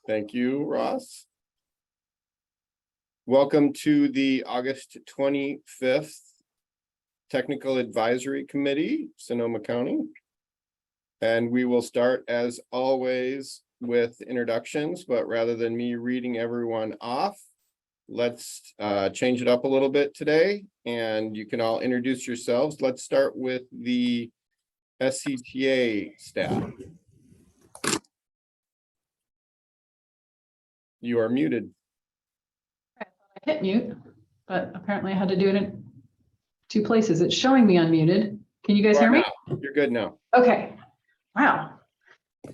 Thank you, Ross. Welcome to the August 25th Technical Advisory Committee, Sonoma County. And we will start as always with introductions, but rather than me reading everyone off, let's change it up a little bit today and you can all introduce yourselves. Let's start with the SCTA staff. You are muted. I hit mute, but apparently I had to do it in 2 places. It's showing me unmuted. Can you guys hear me? You're good now. Okay. Wow. Hi,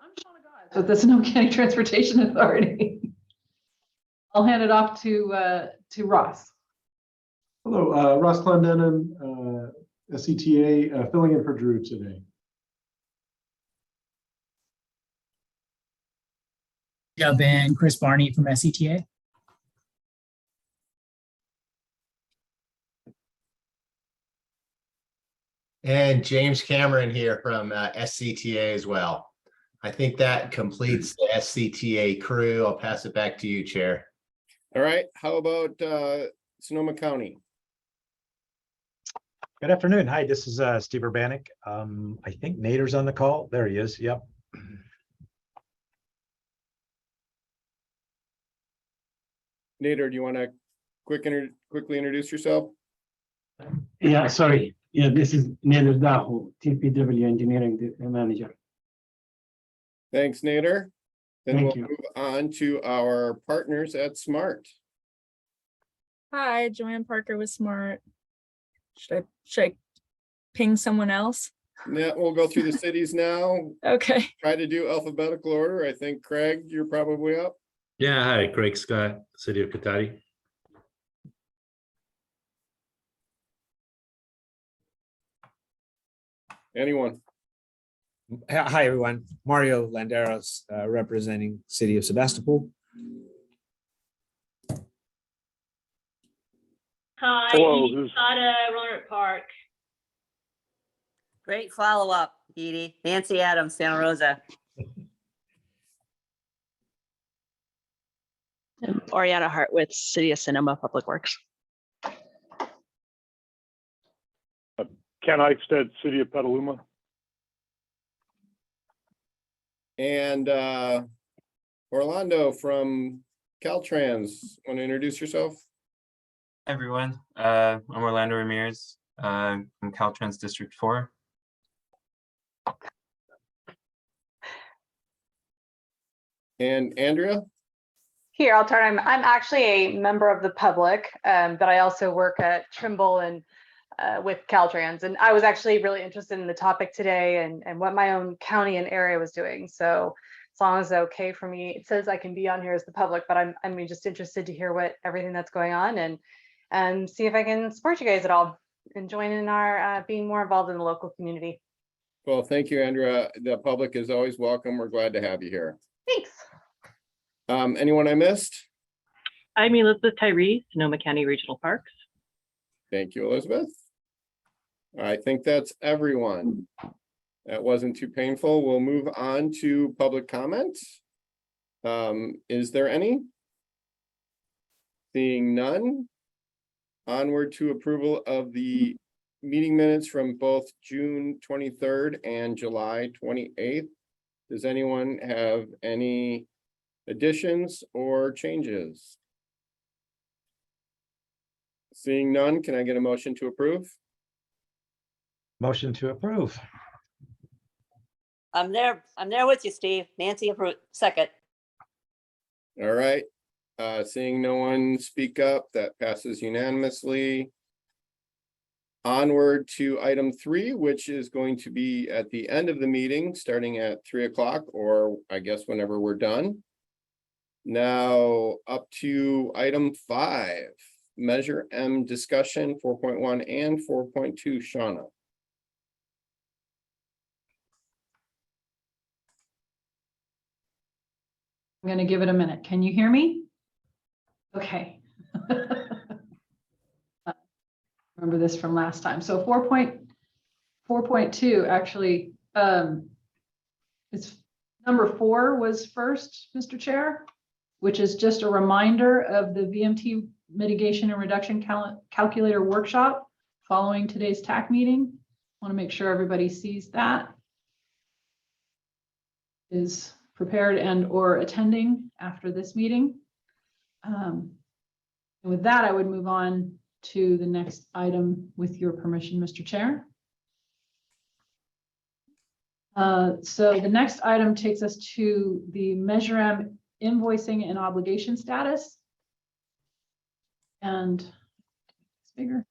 I'm Shauna Goss with the Sonoma County Transportation Authority. I'll hand it off to Ross. Hello, Ross Clendenin, SCTA, filling in for Drew today. And Chris Barney from SCTA. And James Cameron here from SCTA as well. I think that completes the SCTA crew. I'll pass it back to you, Chair. All right. How about Sonoma County? Good afternoon. Hi, this is Steve Urbanik. I think Nader's on the call. There he is. Yep. Nader, do you want to quickly introduce yourself? Yeah, sorry. Yeah, this is Nader Dahu, TPW Engineering Manager. Thanks, Nader. Then Thank we'll you. move on to our partners at SMART. Hi, Joanne Parker with SMART. Should I ping someone else? Yeah, we'll go through the cities now. Okay. Try to do alphabetical order. I think Craig, you're probably up. Yeah, hi, Craig Scott, City of Cotati. Anyone? Hi, everyone. Mario Landeros, representing City of Sebastopol. Hi, hello, Edie Sada, Roanoke Park. Great follow-up, Edie. Nancy Adams, Santa Rosa. I'm Oriana Hart with City of Sonoma Public Works. Ken Eichstead, City of Petaluma. And Orlando from Caltrans. Want to introduce yourself? Hi, everyone. I'm Orlando Ramirez from Caltrans District 4. And Andrea? Here, I'll turn. I'm actually a member of the public, but I also work at Trimble and with Caltrans. And I was actually really interested in the topic today and what my own county and area was doing. So as long as it's okay for me, it says I can be on here as the public, but I'm just interested to hear what everything that's going on and see if I can support you guys at all and join in our being more involved in the local community. Well, thank you, Andrea. The public is always welcome. We're glad to have you here. Thanks. Anyone I missed? I'm Elizabeth Tyree, Sonoma County Regional Parks. Thank you, Elizabeth. I think that's everyone. That wasn't too painful. We'll move on to public comment. Is there any? Seeing none. Onward to approval of the meeting minutes from both June 23rd and July 28th. Does anyone have any additions or changes? Seeing none, can I get a motion to approve? Motion to approve. I'm there with you, Steve. Nancy approved, second. All right. Seeing no one speak up, that passes unanimously. Onward to item 3, which is going to be at the end of the meeting, starting at 3 o'clock, or I guess whenever we're done. Now up to item 5, Measure M discussion 4.1 and 4.2, Shauna. I'm going to give it a minute. Can you hear me? Okay. Remember this from last time. So 4.2 actually it's number 4 was first, Mr. Chair, which is just a reminder of the VMT mitigation and reduction calculator workshop following today's TAC meeting. Want to make sure everybody sees that, is prepared and or attending after this meeting. And with that, I would move on to the next item with your permission, Mr. Chair. So the next item takes us to the Measure M invoicing and obligation status. And it's bigger.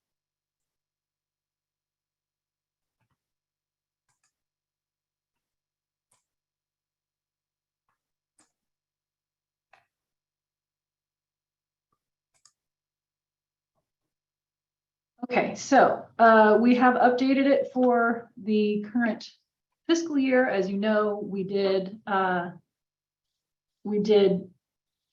Okay, so we have updated it for the current fiscal year. As you know, we did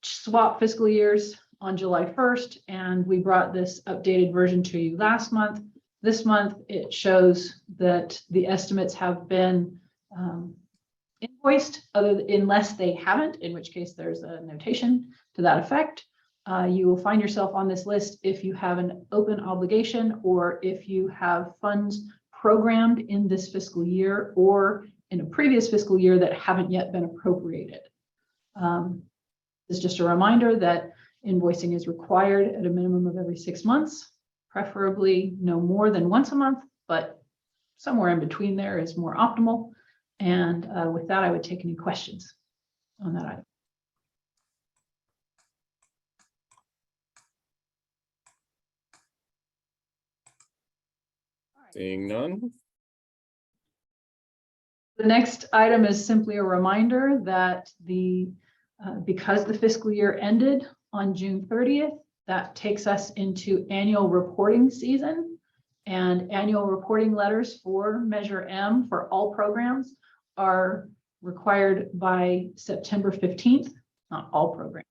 swap fiscal years on July 1st, and we brought this updated version to you last month. This month, it shows that the estimates have been invoiced, unless they haven't, in which case there's a notation to that effect. You will find yourself on this list if you have an open obligation or if you have funds programmed in this fiscal year or in a previous fiscal year that haven't yet been appropriated. It's just a reminder that invoicing is required at a minimum of every 6 months, preferably no more than once a month, but somewhere in between there is more optimal. And with that, I would take any questions on that item. Seeing none. The next item is simply a reminder that because the fiscal year ended on June 30th, that takes us into annual reporting season, and annual reporting letters for Measure M for all programs are required by September 15th, not all programs,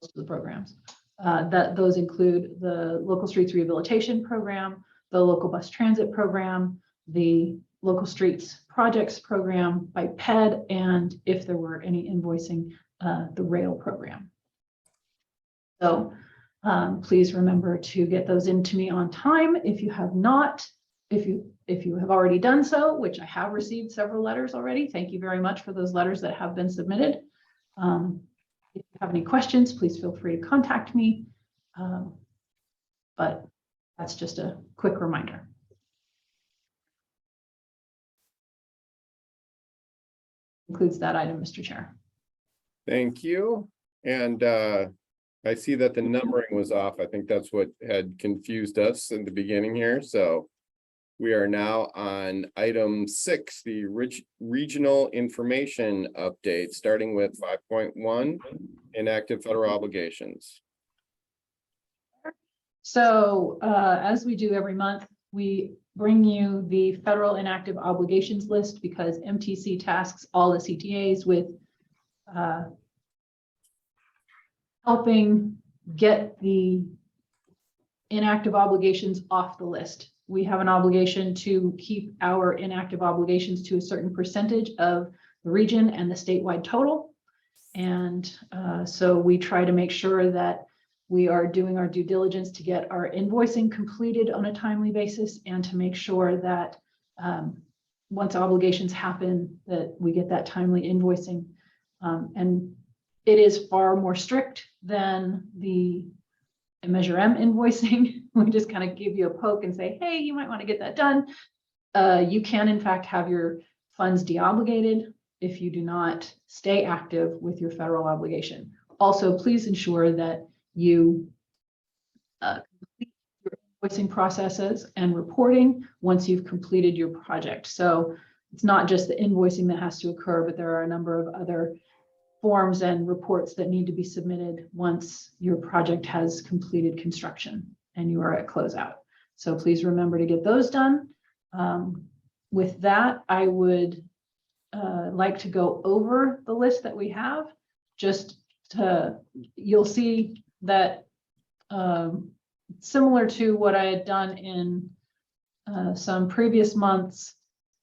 most of the programs. Those include the Local Streets Rehabilitation Program, the Local Bus Transit Program, the Local Streets Projects Program by PED, and if there were any invoicing, the rail program. So please remember to get those into me on time. If you have not, if you have already done so, which I have received several letters already, thank you very much for those letters that have been submitted. If you have any questions, please feel free to contact me. But that's just a quick reminder. Includes that item, Mr. Chair. Thank you. And I see that the numbering was off. I think that's what had confused us in the beginning here. So we are now on item 6, the regional information update, starting with 5.1, inactive federal obligations. So as we do every month, we bring you the federal inactive obligations list because MTC tasks all the CTAs with helping get the inactive obligations off the list. We have an obligation to keep our inactive obligations to a certain percentage of the region and the statewide total. And so we try to make sure that we are doing our due diligence to get our invoicing completed on a timely basis and to make sure that once obligations happen, that we get that timely invoicing. And it is far more strict than the Measure M invoicing. We just kind of give you a poke and say, hey, you might want to get that done. You can, in fact, have your funds deobligated if you do not stay active with your federal obligation. Also, please ensure that you complete your invoicing processes and reporting once you've completed your project. So it's not just the invoicing that has to occur, but there are a number of other forms and reports that need to be submitted once your project has completed construction and you are at closeout. So please remember to get those done. With that, I would like to go over the list that we have. You'll see that similar to what I had done in some previous months,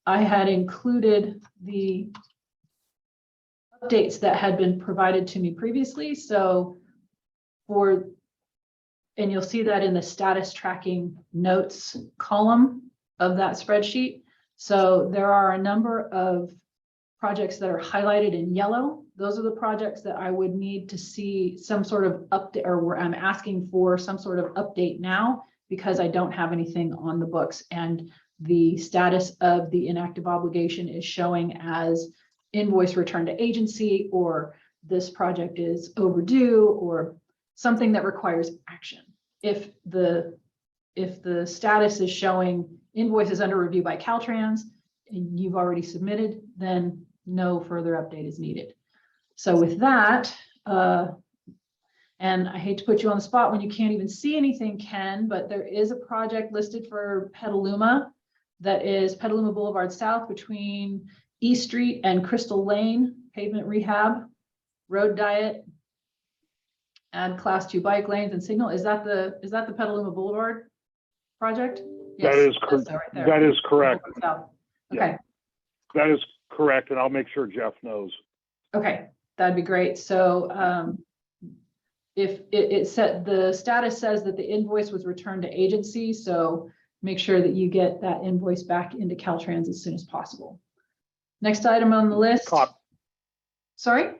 I had included the updates that had been provided to me previously. So and you'll see that in the status tracking notes column of that spreadsheet. So there are a number of projects that are highlighted in yellow. Those are the projects that I would need to see some sort of update, or where I'm asking for some sort of update now, because I don't have anything on the books, and the status of the inactive obligation is showing as invoice return to agency, or this project is overdue, or something that requires action. If the status is showing invoice is under review by Caltrans and you've already submitted, then no further update is needed. So with that, and I hate to put you on the spot when you can't even see anything, Ken, but there is a project listed for Petaluma that is Petaluma Boulevard South between East Street and Crystal Lane, pavement rehab, road diet, add class 2 bike lanes and signal. Is that the Petaluma Boulevard project? That is correct. That is correct. Okay. That is correct, and I'll make sure Jeff knows. Okay, that'd be great. So if it said, the status says that the invoice was returned to agency, so make sure that you get that invoice back into Caltrans as soon as possible. Next item on the list. Sorry?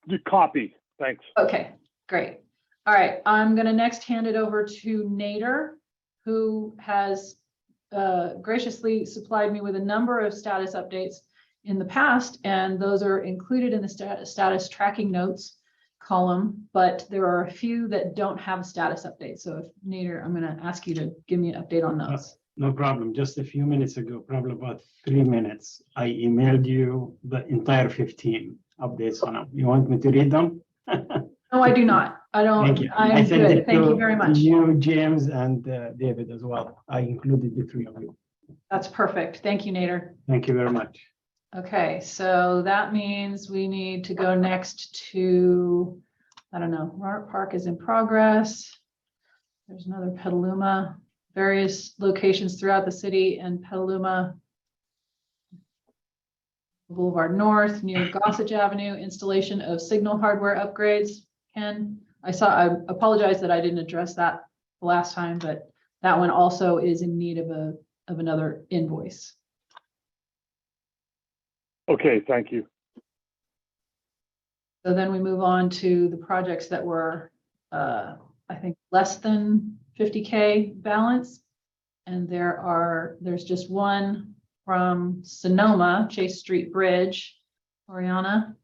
The copy, thanks. Okay, great. All right, I'm gonna next hand it over to Nader, who has graciously supplied me with a number of status updates in the past, and those are included in the status tracking notes column, but there are a few that don't have a status update. So if Nader, I'm gonna ask you to give me an update on those. No problem. Just a few minutes ago, probably about 3 minutes, I emailed you the entire 15 updates on them. You want me to read them? No, I do not. I don't. Thank you. I'm sent good. it Thank to you very much. You, James, and David as well. I included the 3 of you. That's perfect. Thank you, Nader. Thank you very much. Okay, so that means we need to go next to, I don't know, Roundtable Park is in progress. There's another Petaluma, various locations throughout the city, and Petaluma Boulevard North near Gossage Avenue, installation of signal hardware upgrades. Ken, I apologize that I didn't address that the last time, but that one also is in need of another invoice. Okay, thank you. So then we move on to the projects that were, I think, less than 50K balance. And there's just one from Sonoma, Chase Street Bridge. Oriana?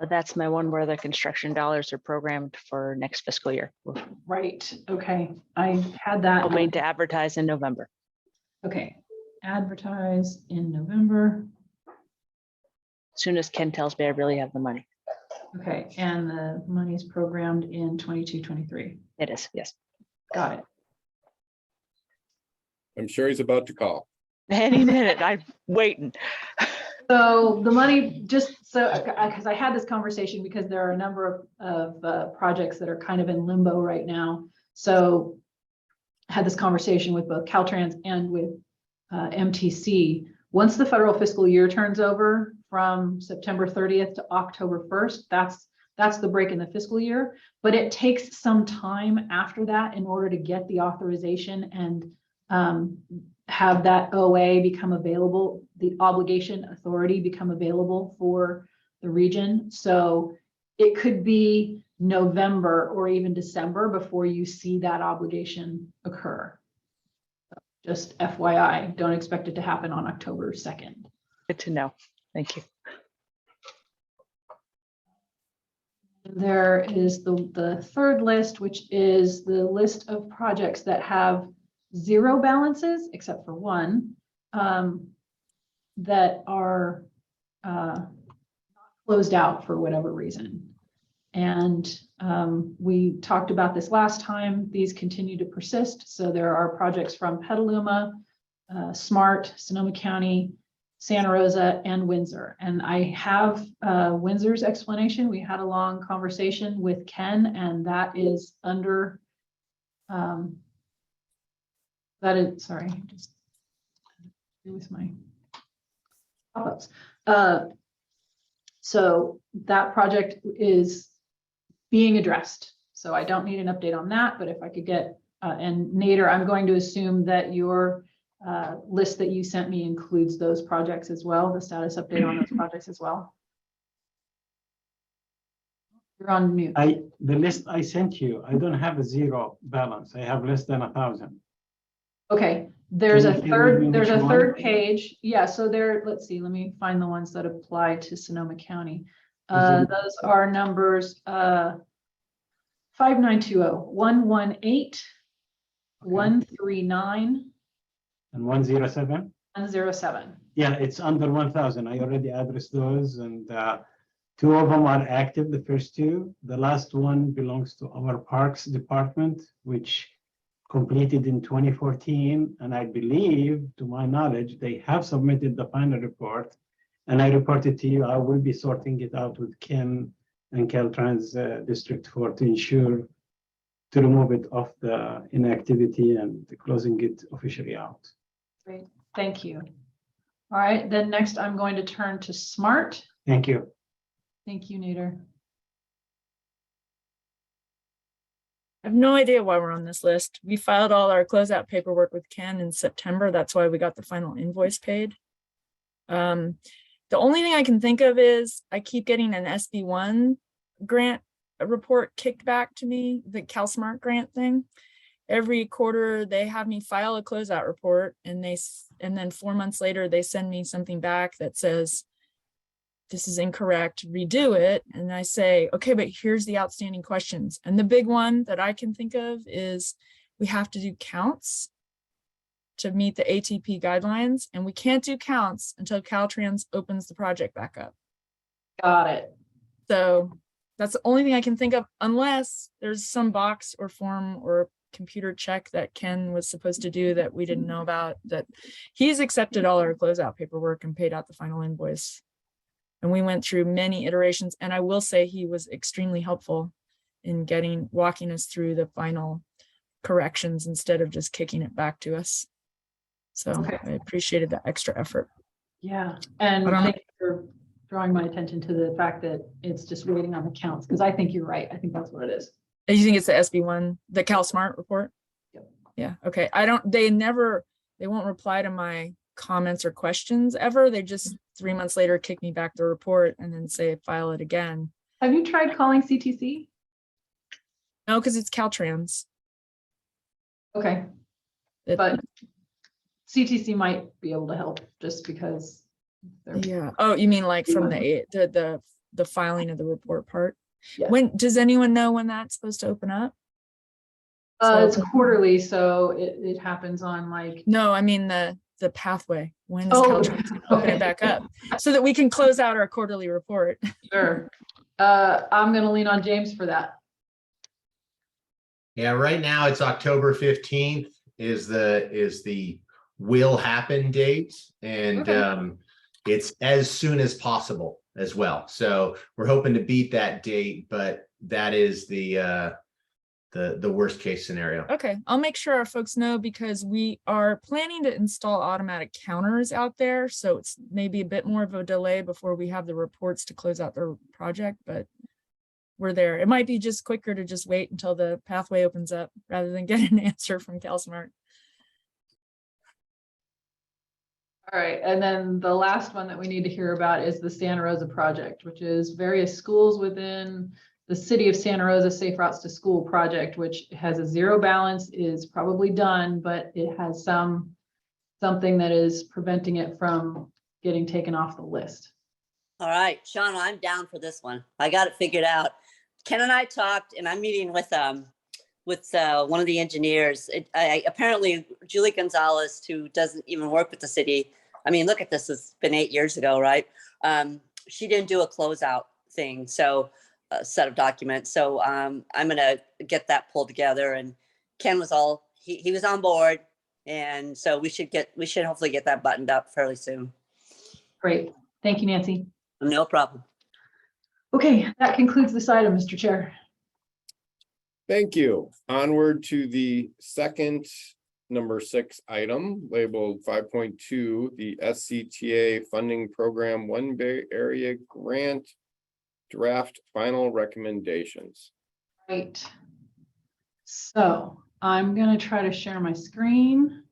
That's my one where the construction dollars are programmed for next fiscal year. Right, okay. I had that. Hoping to advertise in November. Okay, advertise in November. As soon as Ken tells me I really have the money. Okay, and the money is programmed in 22-23. It is, yes. Got it. I'm sure he's about to call. Any minute, I'm waiting. So the money, just so, because I had this conversation because there are a number of projects that are kind of in limbo right now. So I had this conversation with both Caltrans and with MTC. Once the federal fiscal year turns over from September 30th to October 1st, that's the break in the fiscal year. But it takes some time after that in order to get the authorization and have that OA become available, the obligation authority become available for the region. So it could be November or even December before you see that obligation occur. Just FYI, don't expect it to happen on October 2nd. Good to know. Thank you. There is the third list, which is the list of projects that have 0 balances, except for one, that are closed out for whatever reason. And we talked about this last time. These continue to persist. So there are projects from Petaluma, Smart, Sonoma County, Santa Rosa, and Windsor. And I have Windsor's explanation. We had a long conversation with Ken, and that is under That is, sorry, just with my pop-ups. So that project is being addressed. So I don't need an update on that, but if I could get, and Nader, I'm going to assume that your list that you sent me includes those projects as well, the status update on those projects as well. You're on mute. The list I sent you, I don't have a zero balance. I have less than 1,000. Okay, there's a Can you share with me third, there's a which third one? page. Yeah, so there, let's see, let me find the ones that apply to Sonoma County. it- Those are numbers 5920, 118, 139, And 107? 107. Yeah, it's under 1,000. I already addressed those, and two of them are active, the first two. The last one belongs to our Parks Department, which completed in 2014. And I believe, to my knowledge, they have submitted the final report. And I reported to you, I will be sorting it out with Ken and Caltrans District 4 to ensure to remove it off the inactivity and closing it officially out. Great, thank you. All right, then next I'm going to turn to SMART. Thank you. Thank you, Nader. I have no idea why we're on this list. We filed all our closeout paperwork with Ken in September. That's why we got the final invoice paid. The only thing I can think of is I keep getting an SB1 grant report kicked back to me, the CalSmart grant thing. Every quarter they have me file a closeout report, and then 4 months later they send me something back that says this is incorrect, redo it. And I say, okay, but here's the outstanding questions. And the big one that I can think of is we have to do counts to meet the ATP guidelines, and we can't do counts until Caltrans opens the project back up. Got it. So that's the only thing I can think of, unless there's some box or form or computer check that Ken was supposed to do that we didn't know about, that he's accepted all our closeout paperwork and paid out the final invoice. And we went through many iterations, and I will say he was extremely helpful in walking us through the final corrections instead of just kicking it back to us. So I appreciated that extra effort. Yeah, and thank you for drawing my attention to the fact that it's just waiting on the counts, because I think you're right. I think that's what it is. And you think it's the SB1, the CalSmart report? Yep. Yeah, okay. They won't reply to my comments or questions ever. They just 3 months later kick me back the report and then say file it again. Have you tried calling CTC? No, because it's Caltrans. Okay, but CTC might be able to help just because. Yeah. Oh, you mean like from the filing of the report part? Yeah. When does anyone know when that's supposed to open up? It's quarterly, so it happens on like. No, I mean the pathway. When is Caltrans going to open it back up so that we can close out our quarterly report? Sure. I'm going to lean on James for that. Yeah, right now it's October 15th is the will happen date, and it's as soon as possible as well. So we're hoping to beat that date, but that is the worst case scenario. Okay, I'll make sure our folks know, because we are planning to install automatic counters out there. So it's maybe a bit more of a delay before we have the reports to close out the project, but we're there. It might be just quicker to just wait until the pathway opens up rather than get an answer from CalSmart. All right, and then the last one that we need to hear about is the Santa Rosa project, which is various schools within the city of Santa Rosa Safe Routes to School project, which has a zero balance, is probably done, but it has something that is preventing it from getting taken off the list. All right, Sean, I'm down for this one. I got it figured out. Ken and I talked, and I'm meeting with one of the engineers. Apparently Julie Gonzalez, who doesn't even work with the city. I mean, look at this, it's been 8 years ago, right? She didn't do a closeout thing, so a set of documents. So I'm gonna get that pulled together, and Ken was he was on board. And so we should hopefully get that buttoned up fairly soon. Great, thank you, Nancy. No problem. Okay, that concludes this item, Mr. Chair. Thank you. Onward to the second number 6 item labeled 5.2, the SCTA funding program One Bay Area grant draft final recommendations. Right. So I'm going to try to share my screen.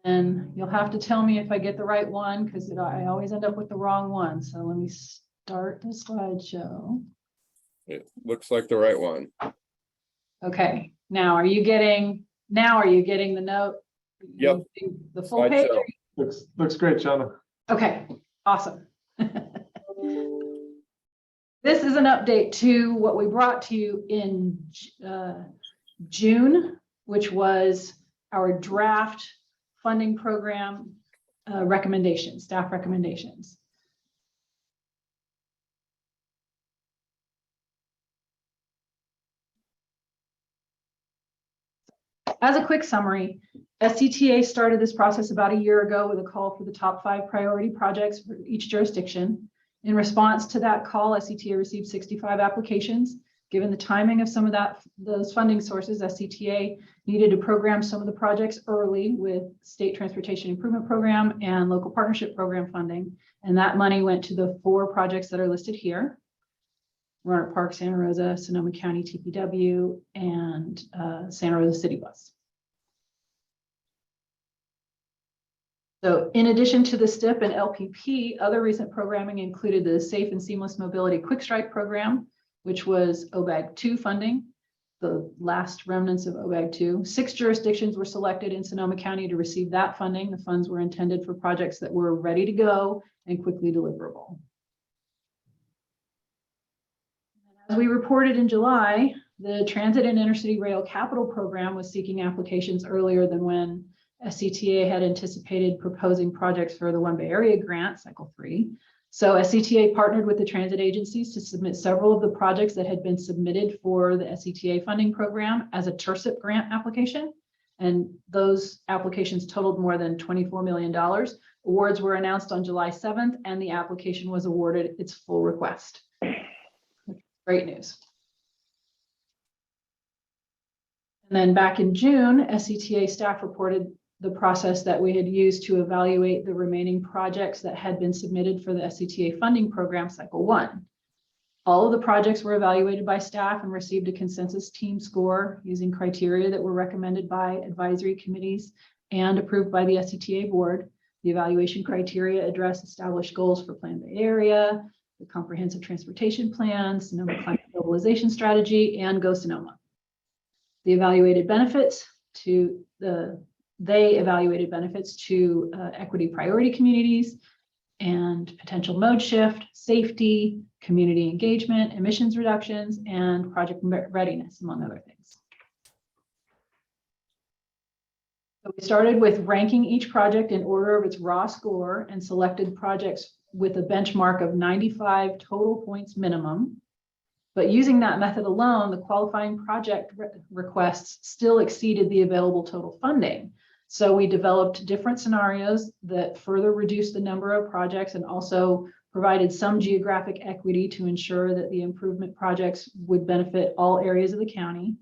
And you'll have to tell me if I get the right one because I always end up with the wrong one. So let me start the slideshow. It looks like the right one. Okay, now are you getting the note? Yep. The full page? Looks great, Shauna. Okay, awesome. This is an update to what we brought to you in June, which was our draft funding program recommendations, staff recommendations. As a quick summary, SCTA started this process about a year ago with a call for the top 5 priority projects for each jurisdiction. In response to that call, SCTA received 65 applications. Given the timing of some of those funding sources, SCTA needed to program some of the projects early with State Transportation Improvement Program and Local Partnership Program funding. And that money went to the 4 projects that are listed here: Roanoke Park, Santa Rosa, Sonoma County TPW, and Santa Rosa City Bus. So in addition to the STIP and LPP, other recent programming included the Safe and Seamless Mobility Quick Strike Program, which was OBAG 2 funding, the last remnants of OBAG 2. 6 jurisdictions were selected in Sonoma County to receive that funding. The funds were intended for projects that were ready to go and quickly deliverable. As we reported in July, the Transit and Intercity Rail Capital Program was seeking applications earlier than when SCTA had anticipated proposing projects for the One Bay Area grant, cycle 3. So SCTA partnered with the transit agencies to submit several of the projects that had been submitted for the SCTA funding program as a TIRCIP grant application. And those applications totaled more than $24 million. Awards were announced on July 7th, and the application was awarded its full request. Great news. And then back in June, SCTA staff reported the process that we had used to evaluate the remaining projects that had been submitted for the SCTA funding program cycle 1. All of the projects were evaluated by staff and received a consensus team score using criteria that were recommended by advisory committees and approved by the SCTA board. The evaluation criteria address established goals for Plan Bay Area, the comprehensive transportation plan, Sonoma climate mobilization strategy, and Go Sonoma. They evaluated benefits to equity priority communities and potential mode shift, safety, community engagement, emissions reductions, and project readiness, among other things. So we started with ranking each project in order of its raw score and selected projects with a benchmark of 95 total points minimum. But using that method alone, the qualifying project requests still exceeded the available total funding. So we developed different scenarios that further reduced the number of projects and also provided some geographic equity to ensure that the improvement projects would benefit all areas of the county.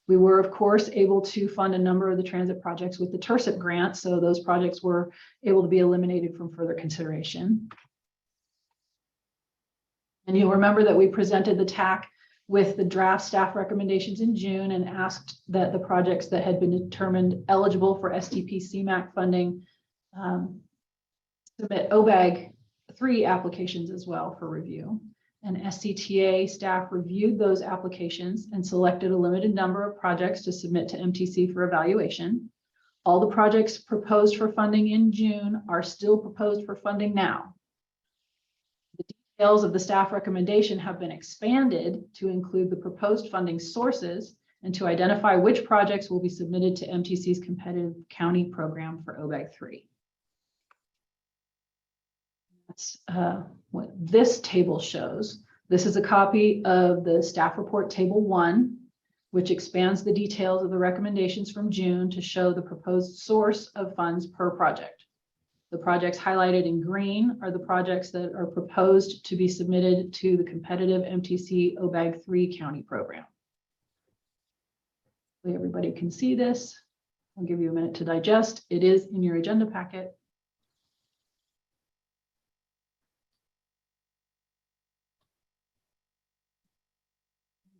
We were, of course, able to fund a number of the transit projects with the TIRCIP grant, so those projects were able to be eliminated from further consideration. And you'll remember that we presented the TAC with the draft staff recommendations in June and asked that the projects that had been determined eligible for STP CMAQ funding submit OBAG 3 applications as well for review. And SCTA staff reviewed those applications and selected a limited number of projects to submit to MTC for evaluation. All the projects proposed for funding in June are still proposed for funding now. The details of the staff recommendation have been expanded to include the proposed funding sources and to identify which projects will be submitted to MTC's competitive county program for OBAG 3. That's what this table shows. This is a copy of the staff report table 1, which expands the details of the recommendations from June to show the proposed source of funds per project. The projects highlighted in green are the projects that are proposed to be submitted to the competitive MTC OBAG 3 county program. Hopefully everybody can see this. I'll give you a minute to digest. It is in your agenda packet.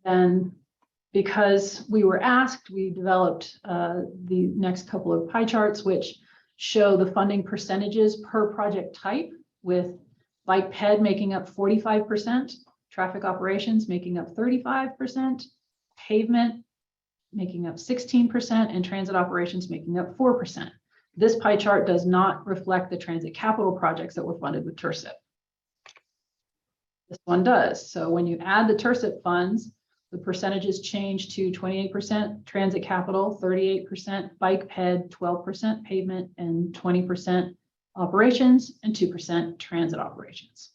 And because we were asked, we developed the next couple of pie charts, which show the funding percentages per project type, with bike ped making up 45%, traffic operations making up 35%, pavement making up 16%, and transit operations making up 4%. This pie chart does not reflect the transit capital projects that were funded with TIRCIP. This one does. So when you add the TIRCIP funds, the percentages change to 28% transit capital, 38% bike ped, 12% pavement, and 20% operations, and 2% transit operations.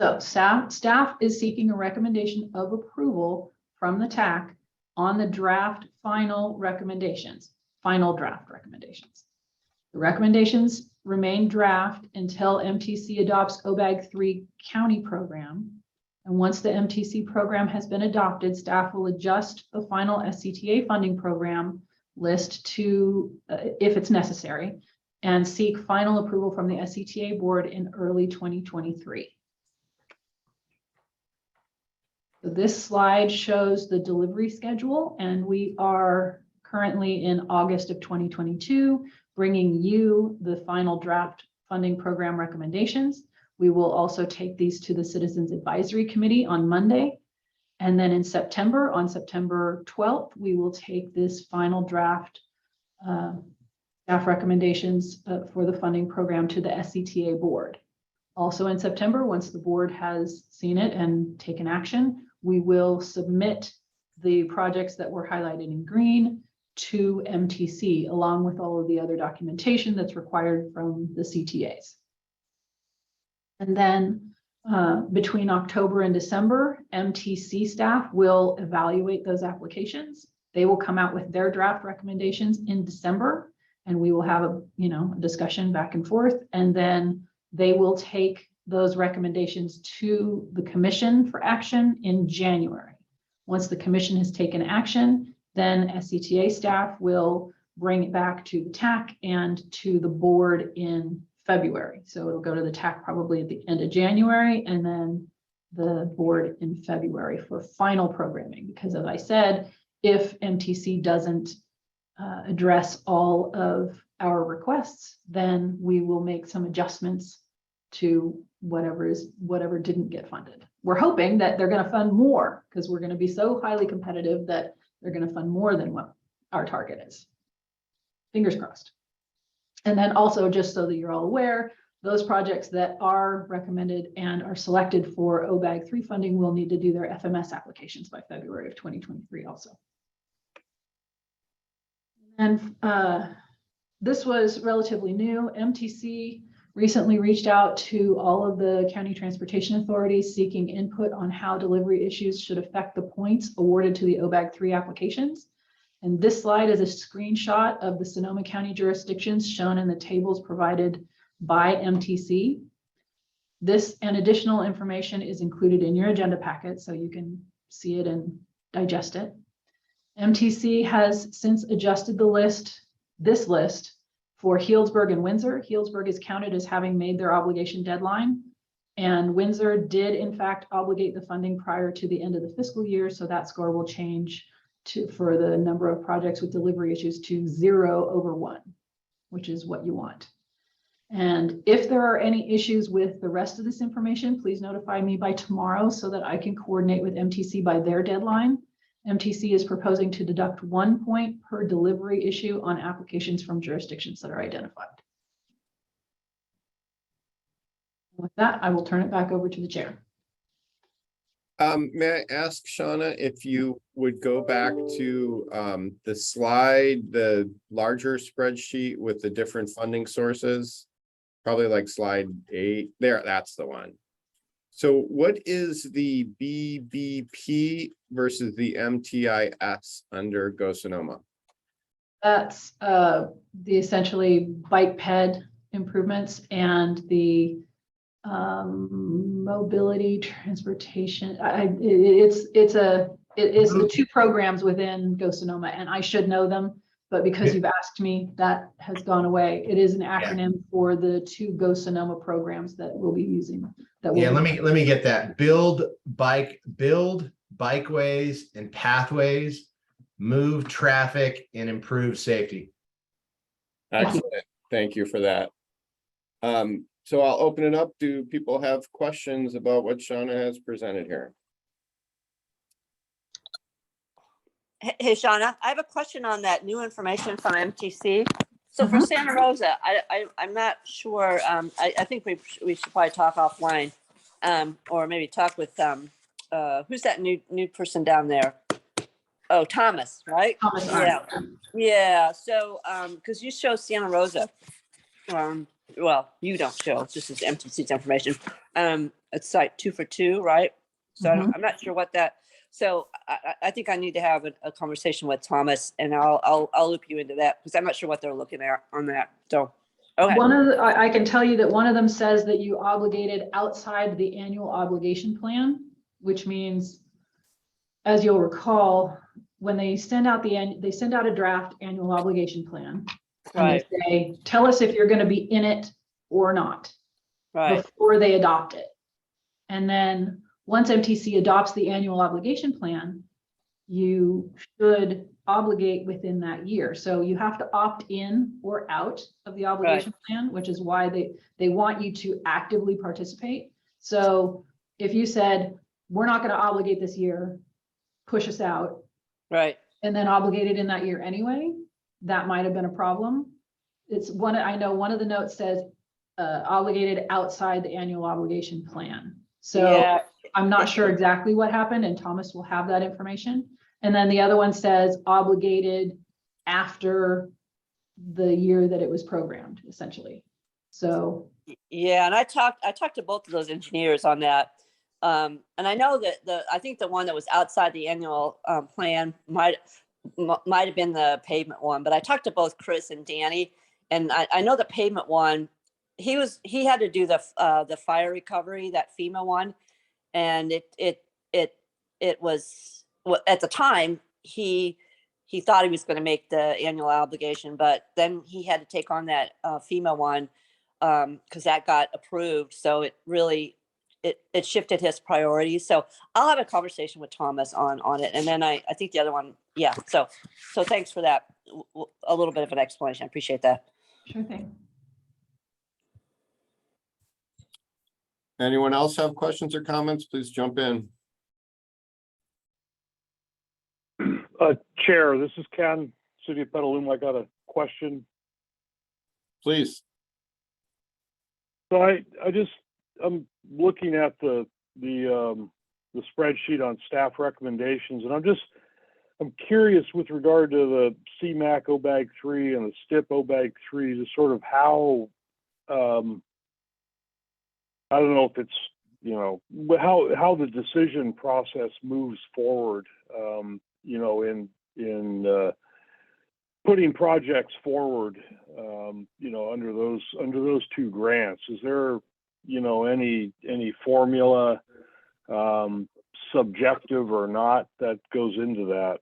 So staff is seeking a recommendation of approval from the TAC on the final draft recommendations. The recommendations remain draft until MTC adopts OBAG 3 county program. And once the MTC program has been adopted, staff will adjust the final SCTA funding program list to, if it's necessary, and seek final approval from the SCTA board in early 2023. So this slide shows the delivery schedule, and we are currently in August of 2022, bringing you the final draft funding program recommendations. We will also take these to the Citizens Advisory Committee on Monday. And then in September, on September 12th, we will take this final draft staff recommendations for the funding program to the SCTA board. Also in September, once the board has seen it and taken action, we will submit the projects that were highlighted in green to MTC, along with all of the other documentation that's required from the CTAs. And then between October and December, MTC staff will evaluate those applications. They will come out with their draft recommendations in December, and we will have a discussion back and forth. And then they will take those recommendations to the commission for action in January. Once the commission has taken action, then SCTA staff will bring it back to the TAC and to the board in February. So it'll go to the TAC probably at the end of January, and then the board in February for final programming. Because as I said, if MTC doesn't address all of our requests, then we will make some adjustments to whatever didn't get funded. We're hoping that they're going to fund more, because we're going to be so highly competitive that they're going to fund more than what our target is. Fingers crossed. And then also, just so that you're all aware, those projects that are recommended and are selected for OBAG 3 funding will need to do their FMS applications by February of 2023 also. And this was relatively new. MTC recently reached out to all of the county transportation authorities seeking input on how delivery issues should affect the points awarded to the OBAG 3 applications. And this slide is a screenshot of the Sonoma County jurisdictions shown in the tables provided by MTC. This and additional information is included in your agenda packet, so you can see it and digest it. MTC has since adjusted this list for Healdsburg and Windsor. Healdsburg is counted as having made their obligation deadline, and Windsor did in fact obligate the funding prior to the end of the fiscal year, so that score will change for the number of projects with delivery issues to 0/1, which is what you want. And if there are any issues with the rest of this information, please notify me by tomorrow so that I can coordinate with MTC by their deadline. MTC is proposing to deduct 1 point per delivery issue on applications from jurisdictions that are identified. With that, I will turn it back over to the chair. May I ask Shauna if you would go back to the slide, the larger spreadsheet with the different funding sources, probably like slide 8 there, that's the one. So what is the BBP versus the MTIS under Go Sonoma? That's the essentially bike ped improvements and the Mobility, transportation, it's the two programs within GoSonoma, and I should know them, but because you've asked me, that has gone away. It is an acronym for the two GoSonoma programs that we'll be using. Yeah, let me get that. Build bikeways and pathways, move traffic and improve safety. Excellent. Thank you for that. So I'll open it up. Do people have questions about what Shauna has presented here? Hey, Shauna, I have a question on that new information from MTC. So for Santa Rosa, I'm not sure. I think we should probably talk offline, or maybe talk with who's that new person down there? Oh, Thomas, right? Thomas. Yeah. So because you show Santa Rosa, well, you don't show. It's just MTC's information. It's like 2 for 2, right? So I'm not sure what that. So I think I need to have a conversation with Thomas, and I'll loop you into that because I'm not sure what they're looking at on that. So, okay. I can tell you that one of them says that you obligated outside the annual obligation plan, which means, as you'll recall, when they send out a draft annual obligation plan, and they say, tell us if you're going to be in it or not, before they adopt it. And then once MTC adopts the annual obligation plan, you should obligate within that year. So you have to opt in or out of the obligation plan, which is why they want you to actively participate. So if you said, we're not going to obligate this year, push us out, and then obligated in that year anyway, that might have been a problem. I know one of the notes says obligated outside the annual obligation plan. So I'm not sure exactly what happened, and Thomas will have that information. And then the other one says obligated after the year that it was programmed, essentially. So yeah, and I talked to both of those engineers on that. And I know that I think the one that was outside the annual plan might have been the pavement one, but I talked to both Chris and Danny, and I know the pavement one, he had to do the fire recovery, that FEMA one, and it was, well, at the time he thought he was going to make the annual obligation, but then he had to take on that FEMA one because that got approved. So it really it shifted his priorities. So I'll have a conversation with Thomas on it, and then I think the other one, yeah. So thanks for that. A little bit of an explanation. I appreciate that. Sure thing. Anyone else have questions or comments? Please jump in. Chair, this is Ken, City of Petaluma. I got a question. Please. So I'm looking at the spreadsheet on staff recommendations, and I'm curious with regard to the CMAC OBAG 3 and the STIP OBAG 3, just sort of how I don't know if it's, you know, how the decision process moves forward, you know, in putting projects forward, you know, under those two grants. Is there, you know, any formula, subjective or not, that goes into that?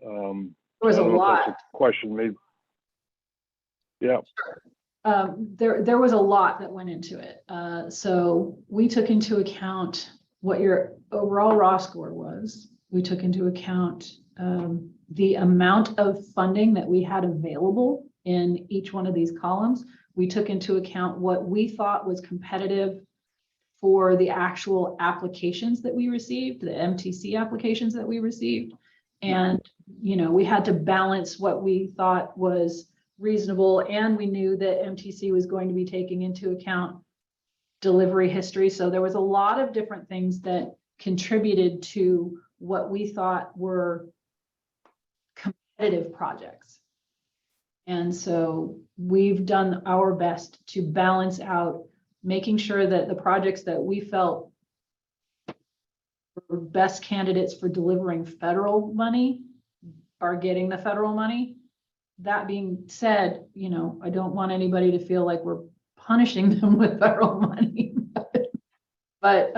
There was a lot. That's a question, maybe. Yeah. There was a lot that went into it. So we took into account what your overall raw score was. We took into account the amount of funding that we had available in each one of these columns. We took into account what we thought was competitive for the actual applications that we received, the MTC applications that we received. And, you know, we had to balance what we thought was reasonable, and we knew that MTC was going to be taking into account delivery history. So there was a lot of different things that contributed to what we thought were competitive projects. And so we've done our best to balance out, making sure that the projects that we felt were best candidates for delivering federal money are getting the federal money. That being said, you know, I don't want anybody to feel like we're punishing them with federal money. But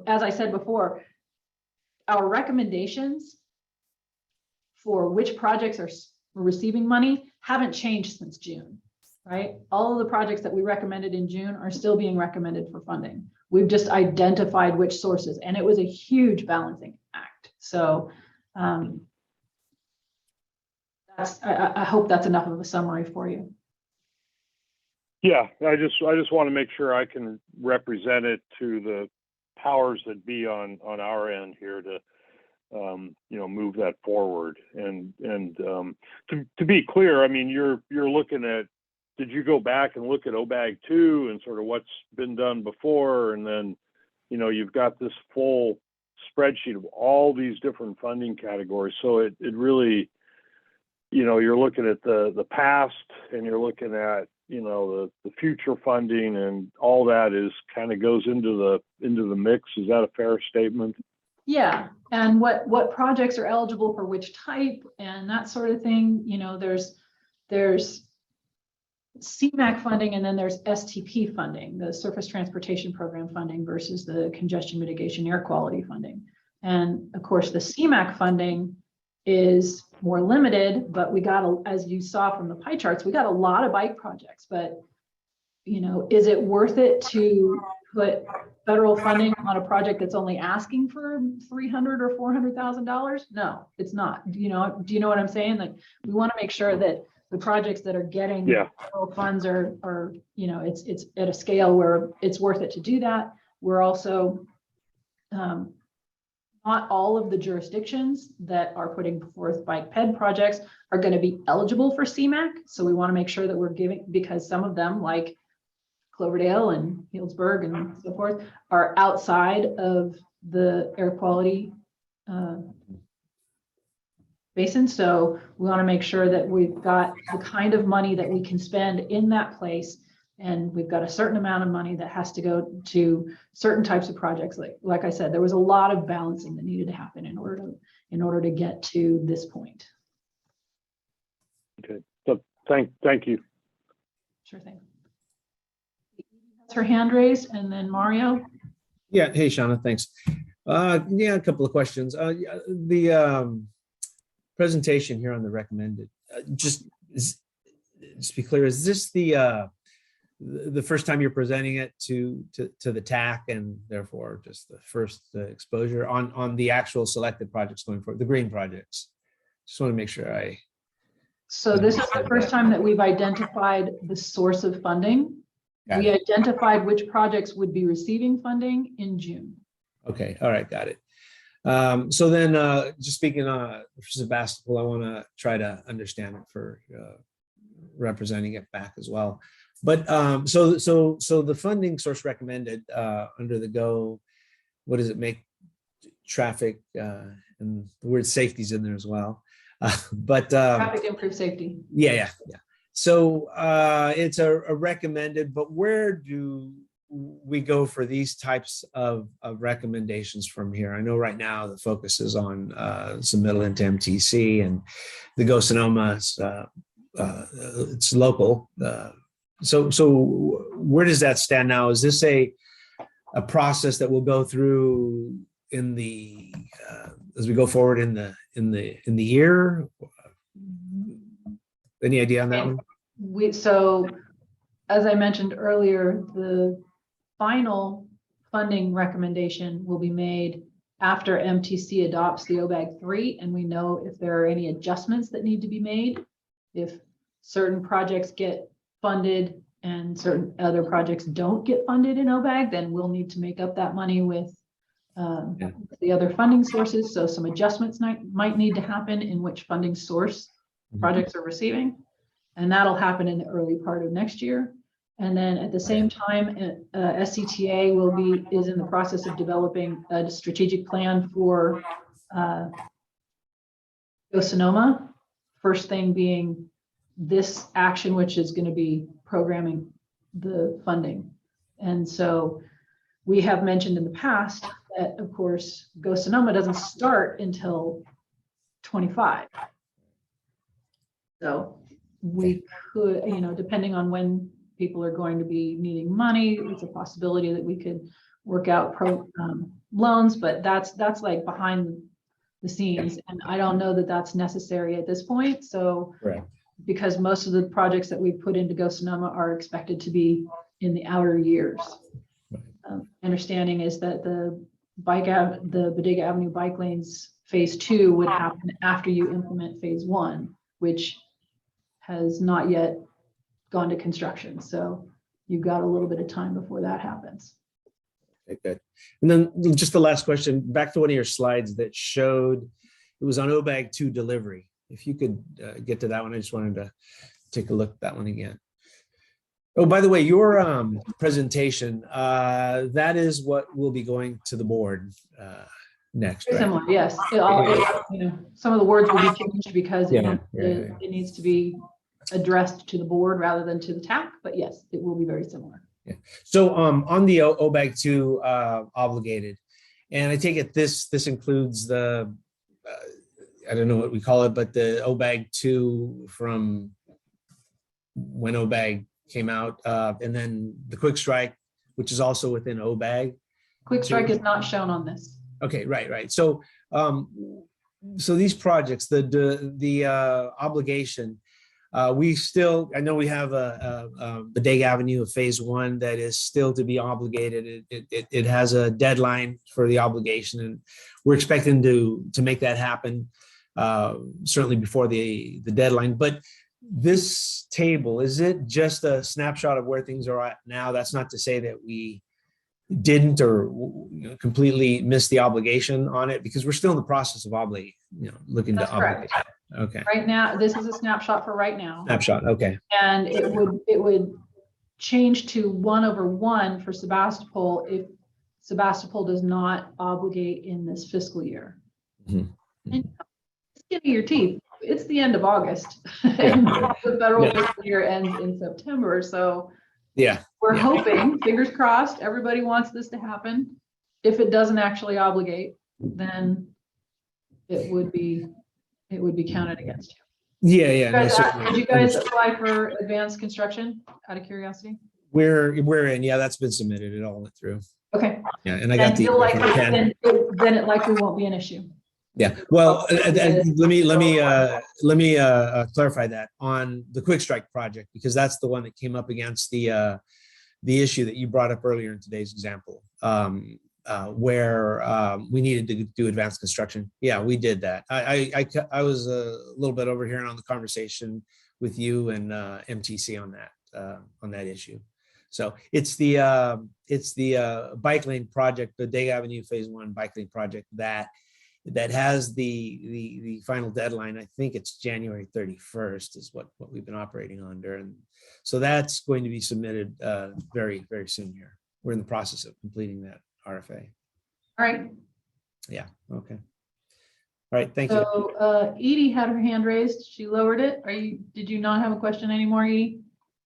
as I said before, our recommendations for which projects are receiving money haven't changed since June, right? All of the projects that we recommended in June are still being recommended for funding. We've just identified which sources, and it was a huge balancing act. So I hope that's enough of a summary for you. Yeah, I just want to make sure I can represent it to the powers that be on our end here to move that forward. And to be clear, I mean, you're looking at, did you go back and look at OBAG 2 and sort of what's been done before, and then you've got this full spreadsheet of all these different funding categories. So it really, you're looking at the past, and you're looking at the future funding, and all that is kind of goes into the mix. Is that a fair statement? Yeah, and what projects are eligible for which type and that sort of thing. There's CMAQ funding, and then there's STP funding, the Surface Transportation Program funding, versus the Congestion Mitigation Air Quality funding. And of course, the CMAQ funding is more limited, but we got, as you saw from the pie charts, we got a lot of bike projects. But is it worth it to put federal funding on a project that's only asking for $300,000 or $400,000? No, it's not. Do you know what I'm saying? Like, we want to make sure that the projects that are getting federal funds are it's at a scale where it's worth it to do that. We're also not all of the jurisdictions that are putting forth bike ped projects are going to be eligible for CMAQ. So we want to make sure that we're giving, because some of them, like Cloverdale and Healdsburg and so forth, are outside of the air quality basin. So we want to make sure that we've got the kind of money that we can spend in that place, and we've got a certain amount of money that has to go to certain types of projects. Like I said, there was a lot of balancing that needed to happen in order to get to this point. Okay, so thank you. Sure thing. That's her hand raised, and then Mario. Yeah, hey, Shauna, thanks. A couple of questions. The presentation here on the recommended, just be clear, is this the first time you're presenting it to the TAC, and therefore just the first exposure on the actual selected projects going forward, the green projects? Just want to make sure So this is the first time that we've identified the source of funding. We identified which projects would be receiving funding in June. Okay, all right, got it. So then just speaking for Sebastopol, I want to try to understand it for representing it back as well. But so the funding source recommended under the GO, what does it make? Traffic, and the word safety is in there as well. But traffic improved safety. Yeah. So it's a recommended, but where do we go for these types of recommendations from here? I know right now the focus is on submittal into MTC, and the GO Sonoma, it's local. So where does that stand now? Is this a process that will go through in the as we go forward in the year? Any idea on that one? So as I mentioned earlier, the final funding recommendation will be made after MTC adopts the OBAG 3, and we know if there are any adjustments that need to be made. If certain projects get funded and certain other projects don't get funded in OBAG, then we'll need to make up that money with the other funding sources. So some adjustments might need to happen in which funding source projects are receiving, and that'll happen in the early part of next year. And then at the same time, SCTA is in the process of developing a strategic plan for GO Sonoma. First thing being this action, which is going to be programming the funding. And so we have mentioned in the past that, of course, GO Sonoma doesn't start until 25. So we could, depending on when people are going to be needing money. It's a possibility that we could work out loans, but that's like behind the scenes. And I don't know that that's necessary at this point. So Correct. because most of the projects that we put into Go Sonoma are expected to be in the outer years. Understanding is that the Bodega Avenue bike lanes phase 2 would happen after you implement phase 1, which has not yet gone to construction. So you've got a little bit of time before that happens. Okay, good. And then just the last question, back to one of your slides that showed it was on OBAG 2 delivery. If you could get to that one, I just wanted to take a look at that one again. Oh, by the way, your presentation, that is what will be going to the board next, right? Similar, yes. Some of the words will be changed because it needs to be addressed to the board rather than to the TAC, but yes, it will be very similar. Yeah. So on the OBAG 2 obligated, and I take it this includes the, I don't know what we call it, but the OBAG 2 from when OBAG came out, and then the quick strike, which is also within OBAG. Quick strike is not shown on this. Okay, right. So so these projects, the obligation, we still, I know we have a Bodega Avenue of phase 1 that is still to be obligated. It has a deadline for the obligation, and we're expecting to make that happen certainly before the deadline. But this table, is it just a snapshot of where things are at now? That's not to say that we didn't or completely missed the obligation on it, because we're still in the process of looking to obligate. Okay. Right now, this is a snapshot for right now. Snapshot. Okay. And it would change to 1/1 for Sebastopol if Sebastopol does not obligate in this fiscal year. Mm-hmm. And skin of your teeth. It's the end of August. And the federal fiscal year ends in September. So we're hoping, fingers crossed, everybody wants this to happen. If it doesn't actually obligate, then it would be counted against you. Did you guys apply for advanced construction out of curiosity? We're in. Yeah, that's been submitted. It all went through. Okay. Yeah, and I got the then it likely won't be an issue. Yeah. Well, let me clarify that on the quick strike project, because that's the one that came up against the issue that you brought up earlier in today's example, where we needed to do advanced construction. Yeah, we did that. I was a little bit overhearing on the conversation with you and MTC on that issue. So it's the bike lane project, the Bodega Avenue phase 1 bike lane project that has the final deadline. I think it's January 31st is what we've been operating under. And so that's going to be submitted very, very soon here. We're in the process of completing that RFA. All right. Yeah. Okay. All right. Thank you. So Edie had her hand raised. She lowered it. Did you not have a question anymore, Edie?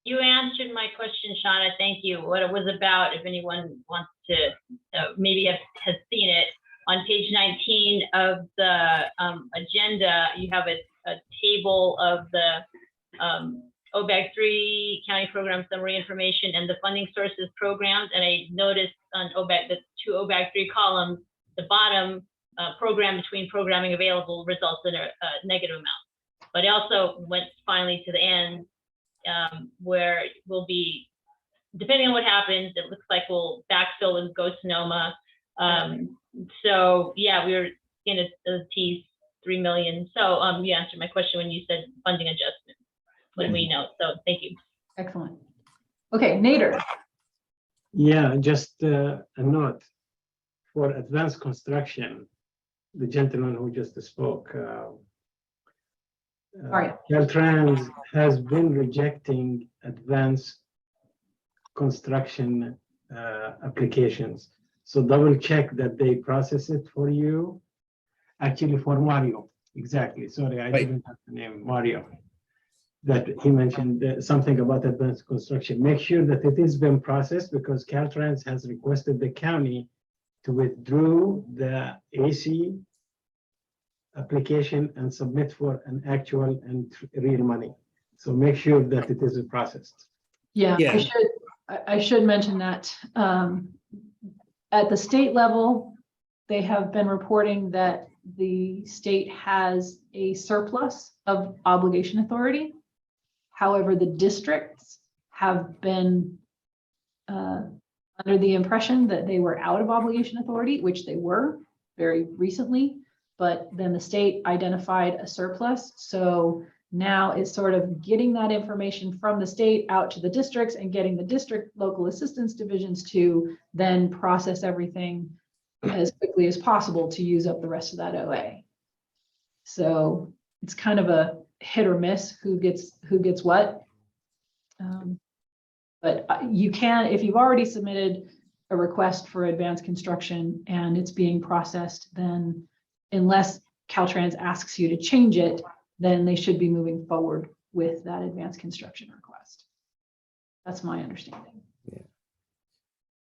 You answered my question, Shauna. Thank you. What it was about, if anyone wants to maybe has seen it, on page 19 of the agenda, you have a table of the OBAG 3 county program summary information and the funding sources programs. And I noticed on OBAG, the 2 OBAG 3 columns, the bottom program between programming available results in a negative amount. But I also went finally to the end where we'll be, depending on what happens, it looks like we'll backfill with Go Sonoma. So yeah, we were in a T 3 million. So you answered my question when you said funding adjustment when we know. So thank you. Excellent. Okay, Nader. Yeah, just a note for advanced construction. The gentleman who just spoke, Caltrans has been rejecting advanced construction applications. So double check that they process it for you. Actually for Mario, exactly. Sorry, I didn't have the name, Mario. That he mentioned something about advanced construction. Make sure that it has been processed, because Caltrans has requested the county to withdraw the AC application and submit for an actual and real money. So make sure that it is processed. Yeah, Yeah. I should mention that at the state level, they have been reporting that the state has a surplus of obligation authority. However, the districts have been under the impression that they were out of obligation authority, which they were very recently, but then the state identified a surplus. So now it's sort of getting that information from the state out to the districts and getting the district local assistance divisions to then process everything as quickly as possible to use up the rest of that OA. So it's kind of a hit or miss who gets what. But you can, if you've already submitted a request for advanced construction and it's being processed, then unless Caltrans asks you to change it, then they should be moving forward with that advanced construction request. That's my understanding.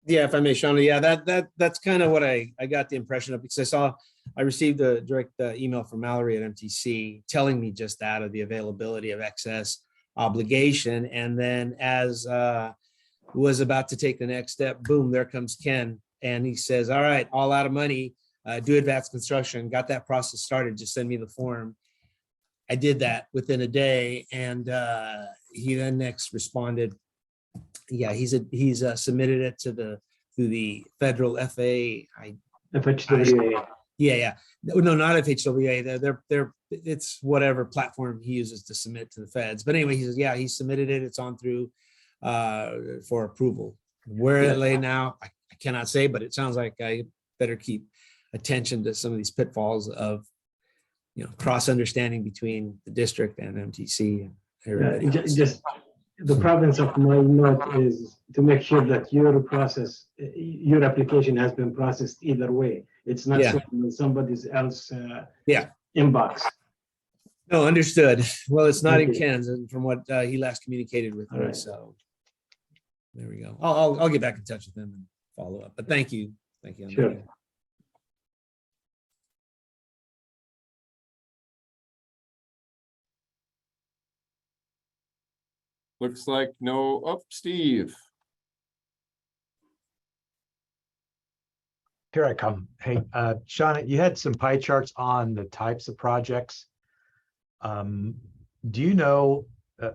Yeah, if I may, Shauna, yeah, that's kind of what I got the impression of, because I received a direct email from Mallory at MTC telling me just that, of the availability of excess obligation. And then as was about to take the next step, boom, there comes Ken. And he says, all right, all out of money, do advanced construction, got that process started, just send me the form. I did that within a day. And he then next responded, yeah, he's submitted it to the federal FHWA. Yeah. No, not FHWA. They're it's whatever platform he uses to submit to the feds. But anyway, he says, yeah, he submitted it. It's on through for approval. Where it lay now, I cannot say, but it sounds like I better keep attention to some of these pitfalls of, cross understanding between the district and MTC and everybody else. Just the province of my note is to make sure that your application has been processed either way. It's not in somebody else inbox. No, understood. Well, it's not in Ken's, and from what he last communicated with me, so there we go. I'll get back in touch with him and follow up. But thank you. Sure. Looks like no, Steve. Here I come. Hey, Shauna, you had some pie charts on the types of projects. Do you know,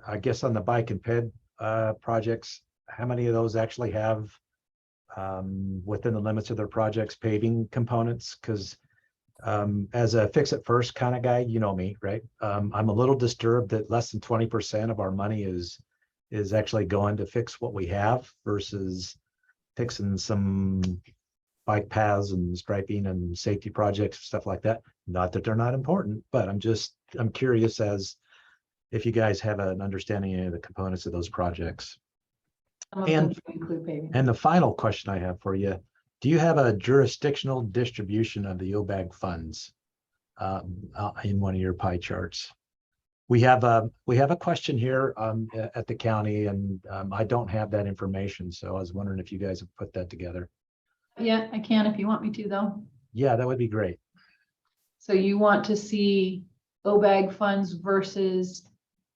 I guess on the bike and ped projects, how many of those actually have within the limits of their projects paving components? Because as a fix it first kind of guy, you know me, right? I'm a little disturbed that less than 20% of our money is actually going to fix what we have versus fixing some bike paths and striping and safety projects, stuff like that. Not that they're not important, but I'm curious as if you guys have an understanding of the components of those projects. And the final question I have for you, do you have a jurisdictional distribution of the OBAG funds in one of your pie charts? We have a question here at the county, and I don't have that information, so I was wondering if you guys have put that together. Yeah, I can if you want me to, though. Yeah, that would be great. So you want to see OBAG funds versus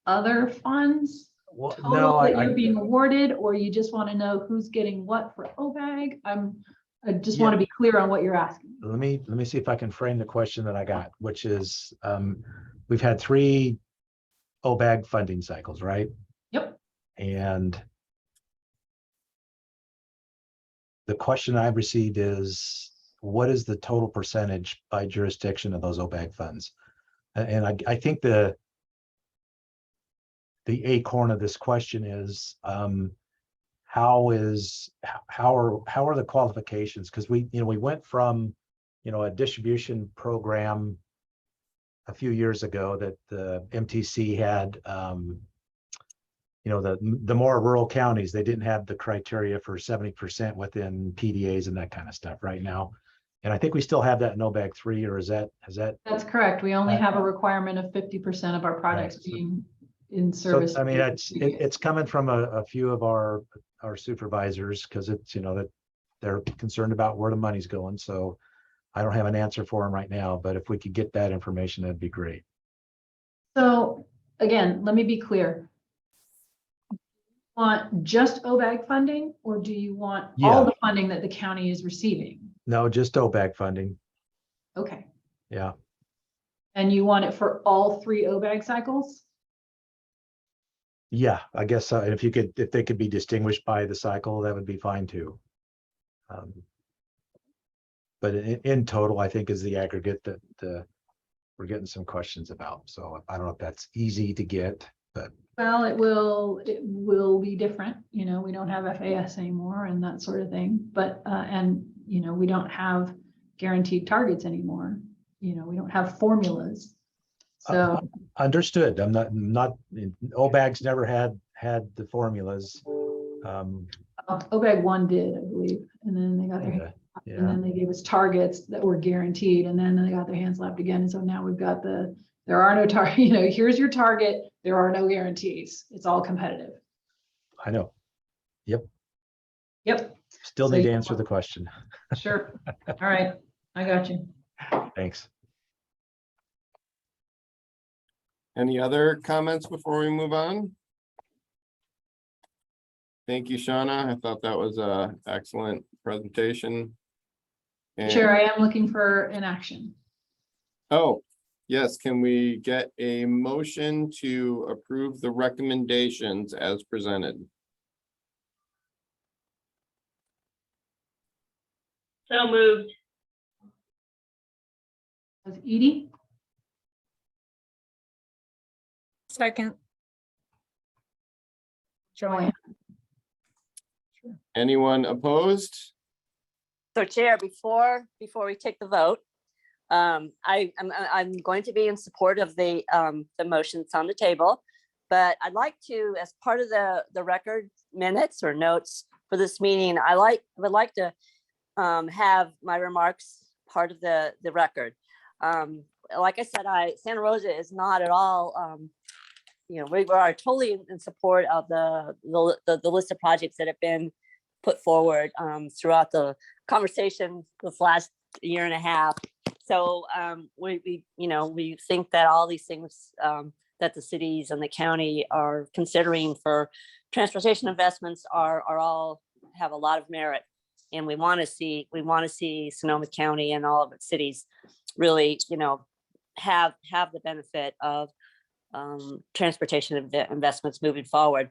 other funds? Well, Total no, that you're being awarded, or you just want to know who's getting what for OBAG? I just want to be clear on what you're asking. Let me see if I can frame the question that I got, which is we've had 3 OBAG funding cycles, right? Yep. And the question I've received is, what is the total percentage by jurisdiction of those OBAG funds? And I think the acorn of this question is how are the qualifications? Because we went from a distribution program a few years ago that the MTC had, the more rural counties, they didn't have the criteria for 70% within PDAs and that kind of stuff right now. And I think we still have that in OBAG 3, or is that? That's correct. We only have a requirement of 50% of our projects being in service. So, I mean, it's coming from a few of our supervisors, because it's, that they're concerned about where the money's going. So I don't have an answer for them right now, but if we could get that information, that'd be great. So again, let me be clear. Want just OBAG funding, or do you want all the funding that the county is receiving? No, just OBAG funding. Okay, Yeah. and you want it for all 3 OBAG cycles? Yeah, I guess if they could be distinguished by the cycle, that would be fine too. But in total, I think is the aggregate that we're getting some questions about. So I don't know if that's easy to get, but Well, it will be different. You know, we don't have FAS anymore and that sort of thing, but, and, you know, we don't have guaranteed targets anymore. You know, we don't have formulas. So understood. I'm not OBAG's never had the formulas. OBAG 1 did, I believe, and then they got their hands slapped, and then they gave us targets that were guaranteed, and then they got their hands slapped again. And so now we've got there are no target, you know, here's your target. There are no guarantees. It's all competitive. I know. Yep. Yep. Still So need to you- answer the question. Sure. All right. I got you. Thanks. Any other comments before we move on? Thank you, Shauna. I thought that was a excellent presentation. Chair, I am looking for an action. Oh, yes, can we get a motion to approve the recommendations as presented? So moved. Of Edie? Second. Joanne. Anyone opposed? So Chair, before we take the vote, I'm going to be in support of the motions on the table, but I'd like to, as part of the record minutes or notes for this meeting, would like to have my remarks part of the record. Like I said, Santa Rosa is not at all, you know, we are totally in support of the list of projects that have been put forward throughout the conversation this last year and a half. So we think that all these things that the cities and the county are considering for transportation investments are all have a lot of merit. And we want to see Sonoma County and all of its cities really, you know, have the benefit of transportation investments moving forward.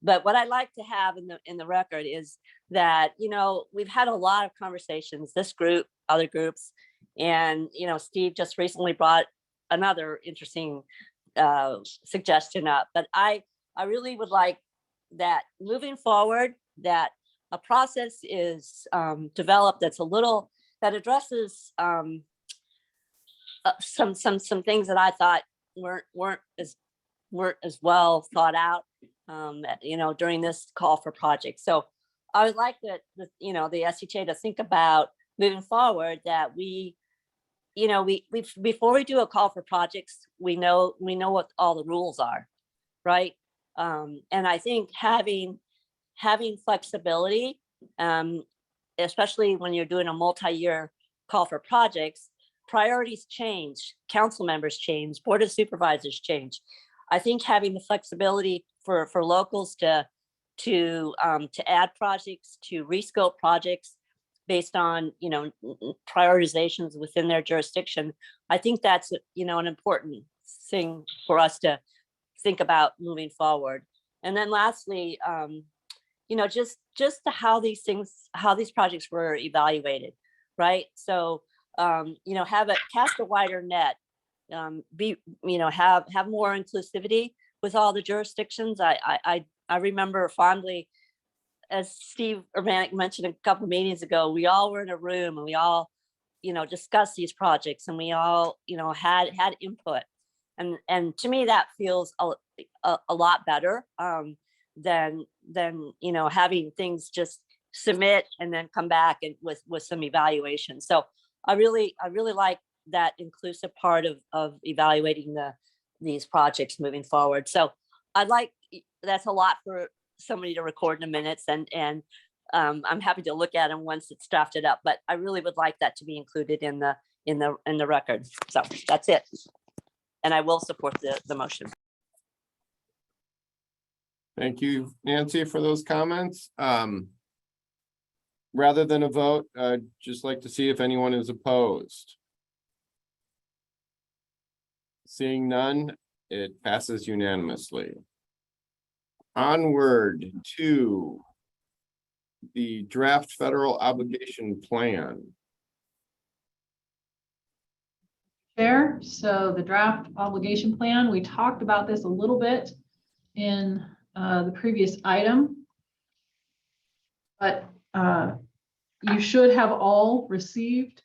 But what I'd like to have in the record is that, you know, we've had a lot of conversations, this group, other groups, and, you know, Steve just recently brought another interesting suggestion up. But I really would like that moving forward, that a process is developed that addresses some things that I thought weren't as well thought out, you know, during this call for projects. So I would like the SCTA to think about moving forward that we before we do a call for projects, we know what all the rules are, right? And I think having flexibility, especially when you're doing a multi-year call for projects, priorities change, council members change, board of supervisors change. I think having the flexibility for locals to add projects, to rescope projects based on, you know, prioritizations within their jurisdiction, I think that's, you know, an important thing for us to think about moving forward. And then lastly, you know, just how these projects were evaluated, right? So, you know, cast a wider net, have more inclusivity with all the jurisdictions. I remember fondly, as Steve Urbanek mentioned a couple of meetings ago, we all were in a room and we all, you know, discussed these projects and we all, you know, had input. And to me, that feels a lot better than you know, having things just submit and then come back and with some evaluation. So I really like that inclusive part of evaluating these projects moving forward. So that's a lot for somebody to record in the minutes, and I'm happy to look at them once it's drafted up, but I really would like that to be included in the record. So that's it. And I will support the motion. Thank you, Nancy, for those comments. Rather than a vote, I'd just like to see if anyone is opposed. Seeing none, it passes unanimously. Onward to the draft federal obligation plan. Chair, so the draft obligation plan, we talked about this a little bit in the previous item. But you should have all received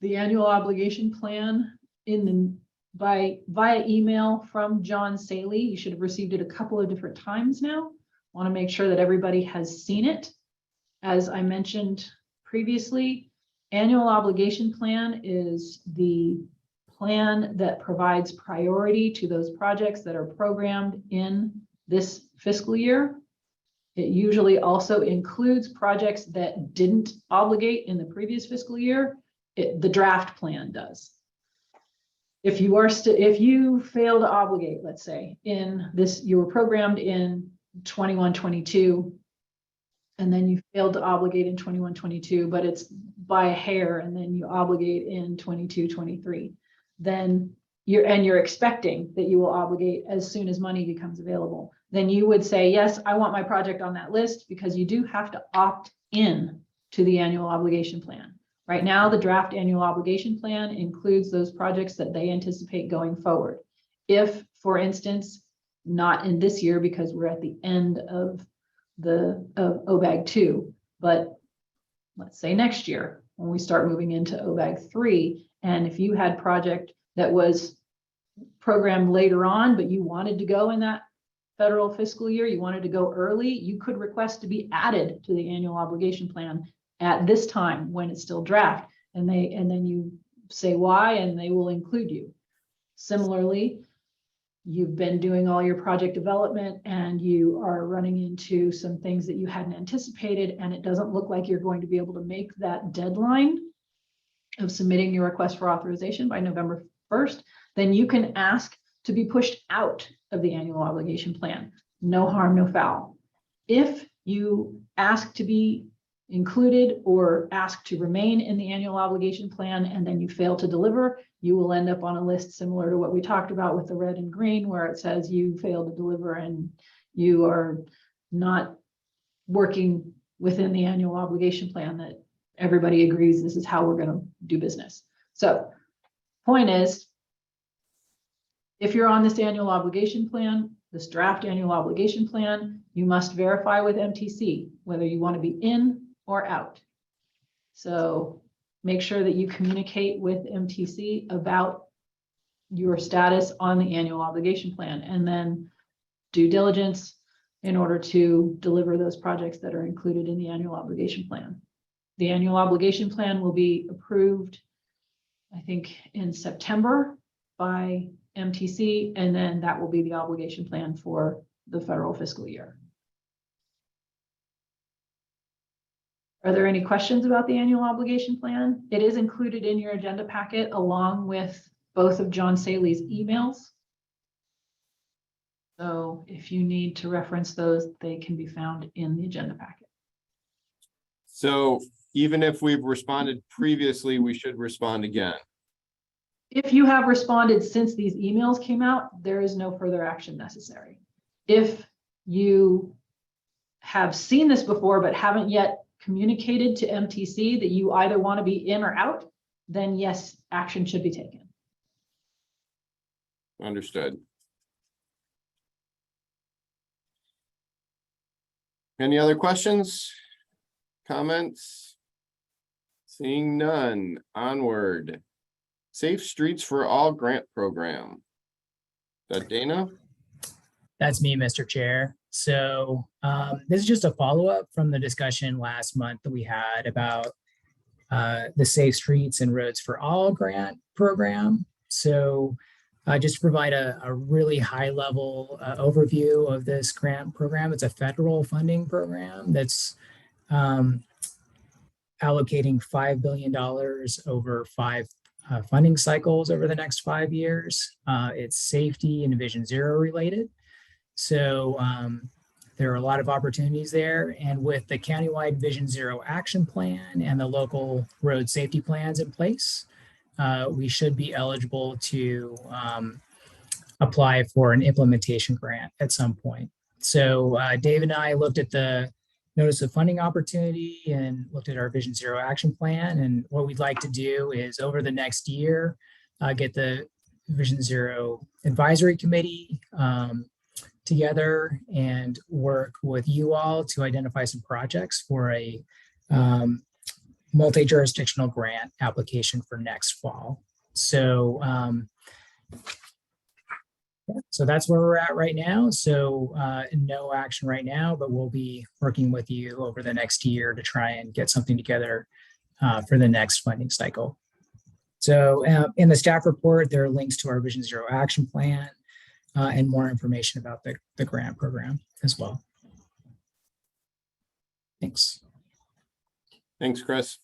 the annual obligation plan via email from John Saley. You should have received it a couple of different times now. Want to make sure that everybody has seen it. As I mentioned previously, annual obligation plan is the plan that provides priority to those projects that are programmed in this fiscal year. It usually also includes projects that didn't obligate in the previous fiscal year. The draft plan does. If you fail to obligate, let's say in this, you were programmed in 21-22, and then you failed to obligate in 21-22, but it's by a hair, and then you obligate in 22-23, then you're expecting that you will obligate as soon as money becomes available. Then you would say, yes, I want my project on that list, because you do have to opt in to the annual obligation plan. Right now, the draft annual obligation plan includes those projects that they anticipate going forward. If, for instance, not in this year because we're at the end of OBAG 2, but let's say next year when we start moving into OBAG 3, and if you had project that was programmed later on, but you wanted to go in that federal fiscal year, you wanted to go early, you could request to be added to the annual obligation plan at this time when it's still draft, and then you say why, and they will include you. Similarly, you've been doing all your project development and you are running into some things that you hadn't anticipated, and it doesn't look like you're going to be able to make that deadline of submitting your request for authorization by November 1st, then you can ask to be pushed out of the annual obligation plan. No harm, no foul. If you ask to be included or ask to remain in the annual obligation plan and then you fail to deliver, you will end up on a list similar to what we talked about with the red and green, where it says you failed to deliver and you are not working within the annual obligation plan that everybody agrees this is how we're going to do business. So point is, if you're on this annual obligation plan, this draft annual obligation plan, you must verify with MTC whether you want to be in or out. So make sure that you communicate with MTC about your status on the annual obligation plan, and then due diligence in order to deliver those projects that are included in the annual obligation plan. The annual obligation plan will be approved, I think, in September by MTC, and then that will be the obligation plan for the federal fiscal year. Are there any questions about the annual obligation plan? It is included in your agenda packet along with both of John Saley's emails. So if you need to reference those, they can be found in the agenda packet. So even if we've responded previously, we should respond again. If you have responded since these emails came out, there is no further action necessary. If you have seen this before but haven't yet communicated to MTC that you either want to be in or out, then yes, action should be taken. Understood. Any other questions, comments? Seeing none, onward. Safe Streets for All grant program. Is that Dana? That's me, Mr. Chair. So this is just a follow-up from the discussion last month that we had about the Safe Streets and Roads for All grant program. So just to provide a really high-level overview of this grant program, it's a federal funding program that's allocating $5 billion over 5 funding cycles over the next 5 years. It's safety and Vision Zero related. So there are a lot of opportunities there. And with the countywide Vision Zero action plan and the local road safety plans in place, we should be eligible to apply for an implementation grant at some point. So Dave and I looked at the notice of funding opportunity and looked at our Vision Zero action plan. And what we'd like to do is over the next year, get the Vision Zero advisory committee together and work with you all to identify some projects for a multi-jurisdictional grant application for next fall. So, so that's where we're at right now. So no action right now, but we'll be working with you over the next year to try and get something together for the next funding cycle. So in the staff report, there are links to our Vision Zero action plan and more information about the grant program as well. Thanks. Thanks, Chris.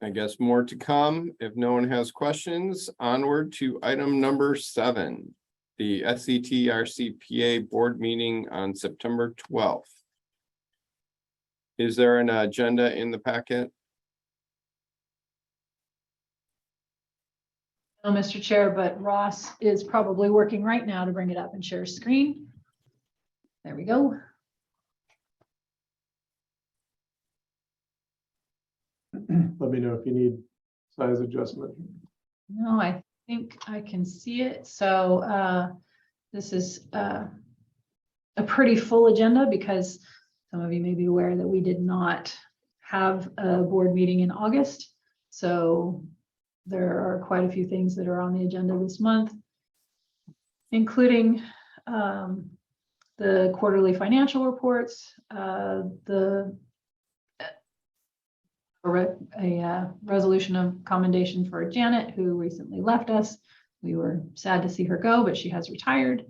I guess more to come. If no one has questions, onward to item number 7, the SCTA RCPA board meeting on September 12th. Is there an agenda in the packet? No, Mr. Chair, but Ross is probably working right now to bring it up and share screen. There we go. Let me know if you need size adjustment. No, I think I can see it. So this is a pretty full agenda because some of you may be aware that we did not have a board meeting in August. So there are quite a few things that are on the agenda this month, including the quarterly financial reports, a resolution of commendation for Janet, who recently left us. We were sad to see her go, but she has retired.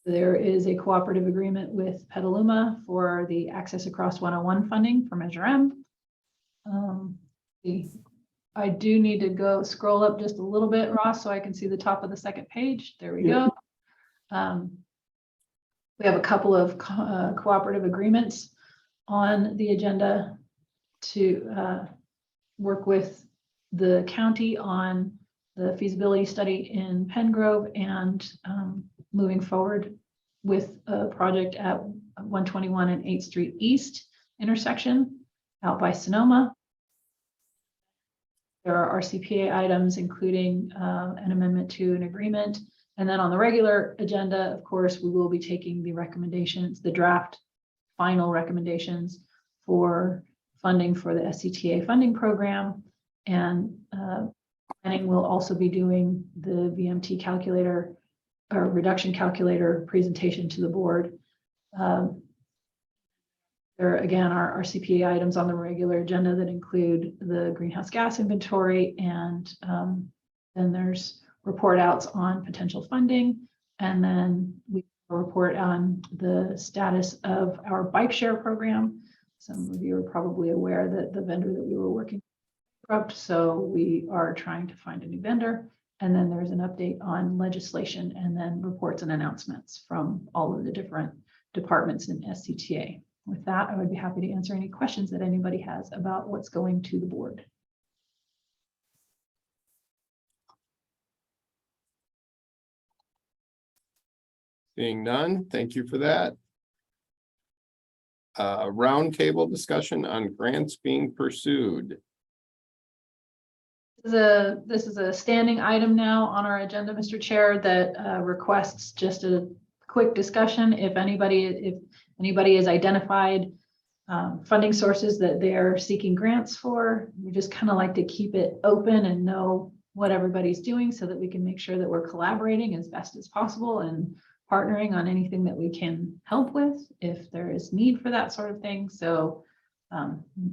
There is a cooperative agreement with Petaluma for the Access Across 101 funding for Measure M. I do need to go scroll up just a little bit, Ross, so I can see the top of the second page. There we go. We have a couple of cooperative agreements on the agenda to work with the county on the feasibility study in Pengrove and moving forward with a project at 121 and 8th Street East intersection out by Sonoma. There are RCPA items, including an amendment to an agreement. And then on the regular agenda, of course, we will be taking the recommendations, the draft final recommendations for funding for the SCTA funding program. And planning will also be doing the VMT calculator or reduction calculator presentation to the board. There again are RCPA items on the regular agenda that include the greenhouse gas inventory, and then there's report outs on potential funding, and then we report on the status of our bike share program. Some of you are probably aware that the vendor that we were working with, so we are trying to find a new vendor. And then there's an update on legislation, and then reports and announcements from all of the different departments in SCTA. With that, I would be happy to answer any questions that anybody has about what's going to the board. Seeing none, thank you for that. Roundtable discussion on grants being pursued. This is a standing item now on our agenda, Mr. Chair, that requests just a quick discussion. If anybody has identified funding sources that they're seeking grants for, we just kind of like to keep it open and know what everybody's doing so that we can make sure that we're collaborating as best as possible and partnering on anything that we can help with if there is need for that sort of thing. So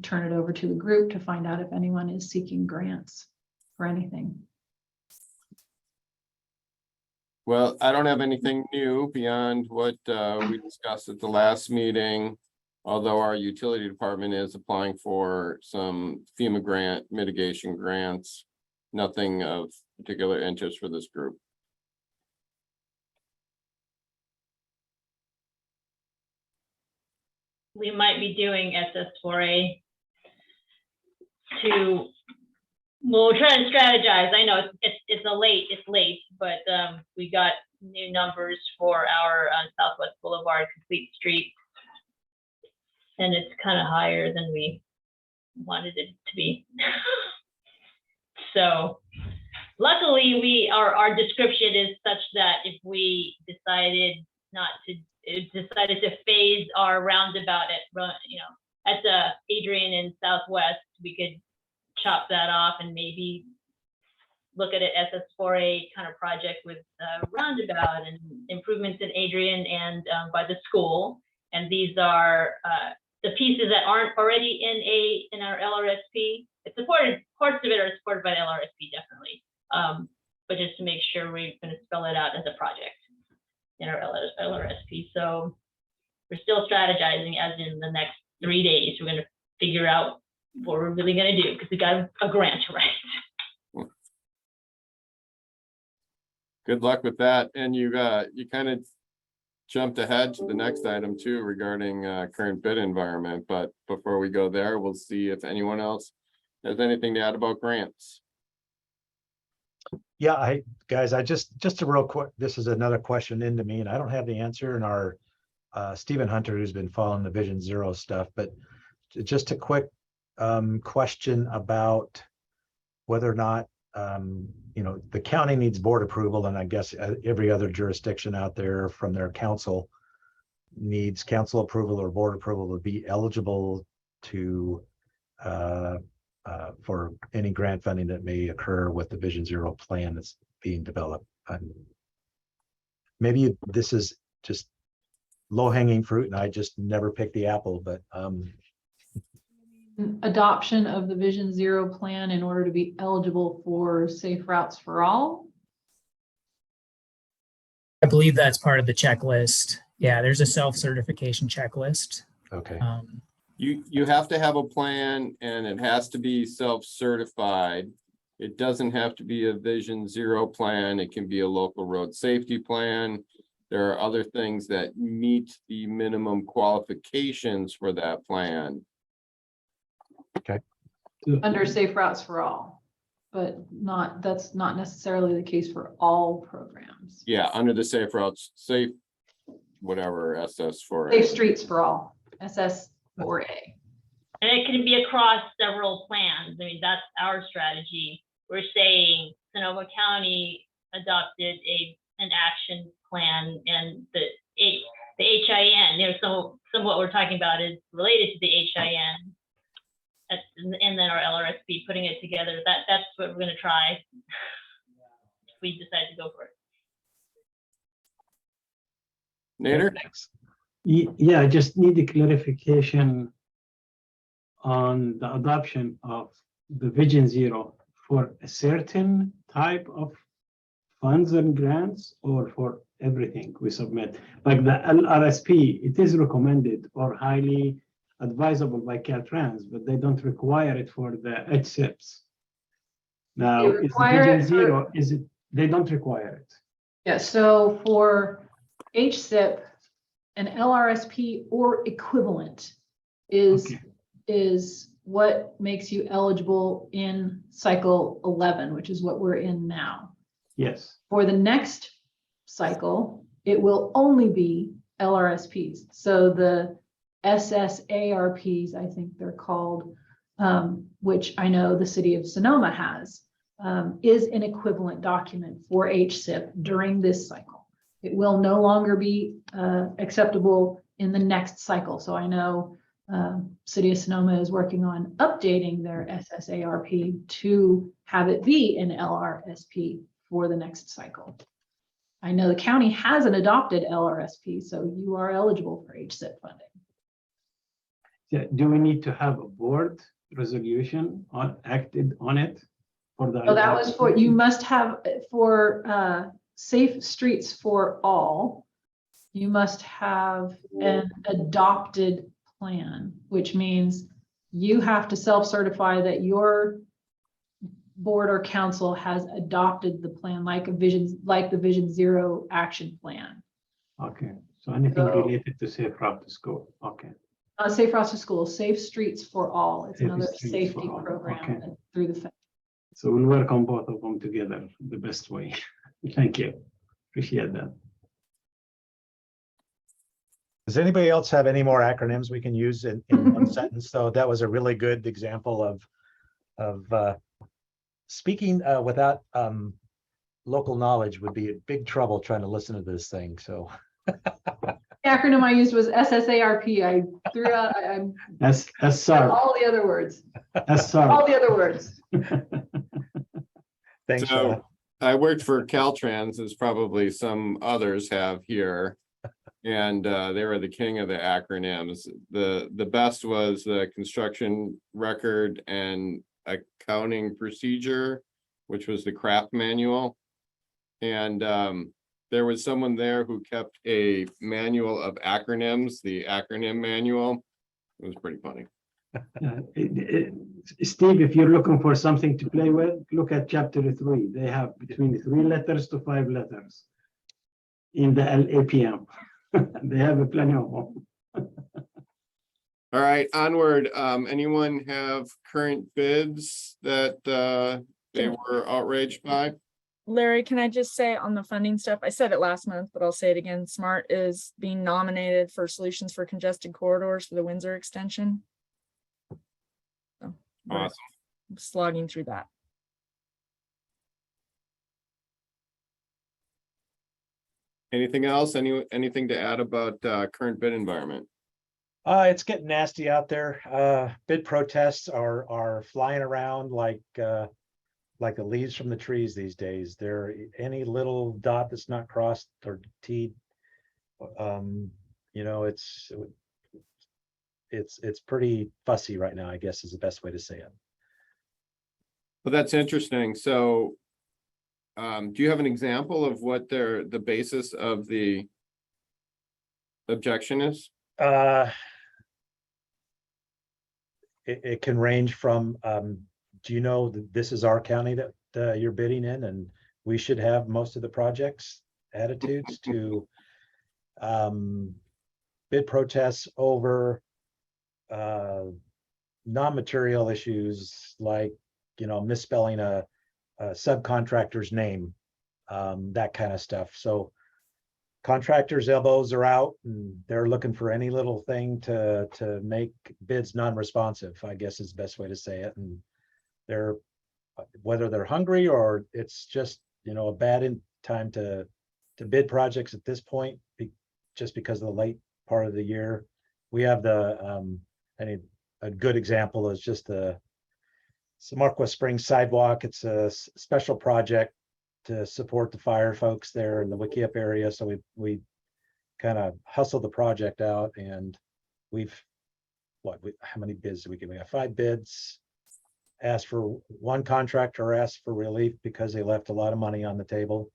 turn it over to the group to find out if anyone is seeking grants for anything. Well, I don't have anything new beyond what we discussed at the last meeting, although our utility department is applying for some FEMA grant mitigation grants. Nothing of particular interest for this group. we might be doing SS4A to, well, we're trying to strategize. I know it's late, but we got new numbers for our Southwest Boulevard complete street. And it's kind of higher than we wanted it to be. So luckily our description is such that if we decided to phase our roundabout at the Adrian and Southwest, we could chop that off and maybe look at an SS4A kind of project with roundabout and improvements in Adrian and by the school. And these are the pieces that aren't already in our LRSP. It's supported, parts of it are supported by the LRSP, definitely. But just to make sure we're going to spell it out as a project in our LRSP. So we're still strategizing, as in the next 3 days, we're going to figure out what we're really going to do, because we got a grant to write. Good luck with that. And you kind of jumped ahead to the next item too, regarding current bid environment. But before we go there, we'll see if anyone else has anything to add about grants. Yeah, guys, just a real quick, this is another question into me, and I don't have the answer. And our Stephen Hunter, who's been following the Vision Zero stuff, but just a quick question about whether or not the county needs board approval, and I guess every other jurisdiction out there from their council needs council approval or board approval to be eligible to for any grant funding that may occur with the Vision Zero plan that's being developed. Maybe this is just low-hanging fruit and I just never picked the apple, but adoption of the Vision Zero plan in order to be eligible for Safe Routes for All. I believe that's part of the checklist. Yeah, there's a self-certification checklist. Okay. You have to have a plan, and it has to be self-certified. It doesn't have to be a Vision Zero plan. It can be a local road safety plan. There are other things that meet the minimum qualifications for that plan. Okay. Under Safe Routes for All, but that's not necessarily the case for all programs. Yeah, under the Safe Routes, whatever, SS4A. Safe Streets for All, SS4A. And it can be across several plans. I mean, that's our strategy. We're saying Sonoma County adopted an action plan, and the HIN, some of what we're talking about is related to the HIN. And then our LRSP, putting it together. That's what we're going to try if we decide to go for it. Nader? Yeah, I just need a clarification on the adoption of the Vision Zero for a certain type of funds and grants, or for everything we submit. Like the LRSP, it is recommended or highly advisable by Caltrans, but they don't require it for the HSIPs. Now, is the Vision Zero, they don't require it? Yeah, so for HSIP, an LRSP or equivalent is what makes you eligible in cycle 11, which is what we're in now. Yes. For the next cycle, it will only be LRSPs. So the SSARPs, I think they're called, which I know the city of Sonoma has, is an equivalent document for HSIP during this cycle. It will no longer be acceptable in the next cycle. So I know City of Sonoma is working on updating their SSARP to have it be an LRSP for the next cycle. I know the county has an adopted LRSP, so you are eligible for HSIP funding. Yeah, do we need to have a board resolution acted on it for the? So that was for, you must have for Safe Streets for All, you must have an adopted plan, which means you have to self-certify that your board or council has adopted the plan, like the Vision Zero action plan. Okay, so anything related to Safe Route to School. Okay. Safe Routes to School, Safe Streets for All. It's Safe another Streets for safety All, program okay. through the. So we'll work on both of them together the best way. Thank you. Appreciate that. Does anybody else have any more acronyms we can use in one sentence? So that was a really good example of speaking without local knowledge would be a big trouble trying to listen to this thing. So The acronym I used was SSARP. I threw out all the other words. All the other words. Thanks. So I worked for Caltrans, as probably some others have here. And they were the king of the acronyms. The best was the construction record and accounting procedure, which was the craft manual. And there was someone there who kept a manual of acronyms, the acronym manual. It was pretty funny. Steve, if you're looking for something to play with, look at chapter 3. They have between 3 letters to 5 letters in the LAPM. They have plenty of them. All right, onward. Anyone have current bids that they were outraged by? Larry, can I just say on the funding stuff, I said it last month, but I'll say it again. SMART is being nominated for Solutions for Congested Corridors for the Windsor extension. So Awesome. I'm slogging through that. Anything else? Anything to add about current bid environment? It's getting nasty out there. Bid protests are flying around like the leaves from the trees these days. There, any little dot that's not crossed or T'd, you know, it's pretty fussy right now, I guess is the best way to say it. Well, that's interesting. So do you have an example of what the basis of the objection is? It can range from, do you know that this is our county that you're bidding in and we should have most of the projects attitudes to bid protests over non-material issues like, you know, misspelling a subcontractor's name, that kind of stuff. So contractors' elbows are out and they're looking for any little thing to make bids non-responsive, I guess is the best way to say it. And they're, whether they're hungry or it's just, you know, a bad time to bid projects at this point, just because of the late part of the year. We have a good example is just the Samarqua Springs sidewalk. It's a special project to support the fire folks there in the Wikiup area. So we kind of hustled the project out, and how many bids did we get? We got 5 bids. Asked for one contractor asked for relief because they left a lot of money on the table.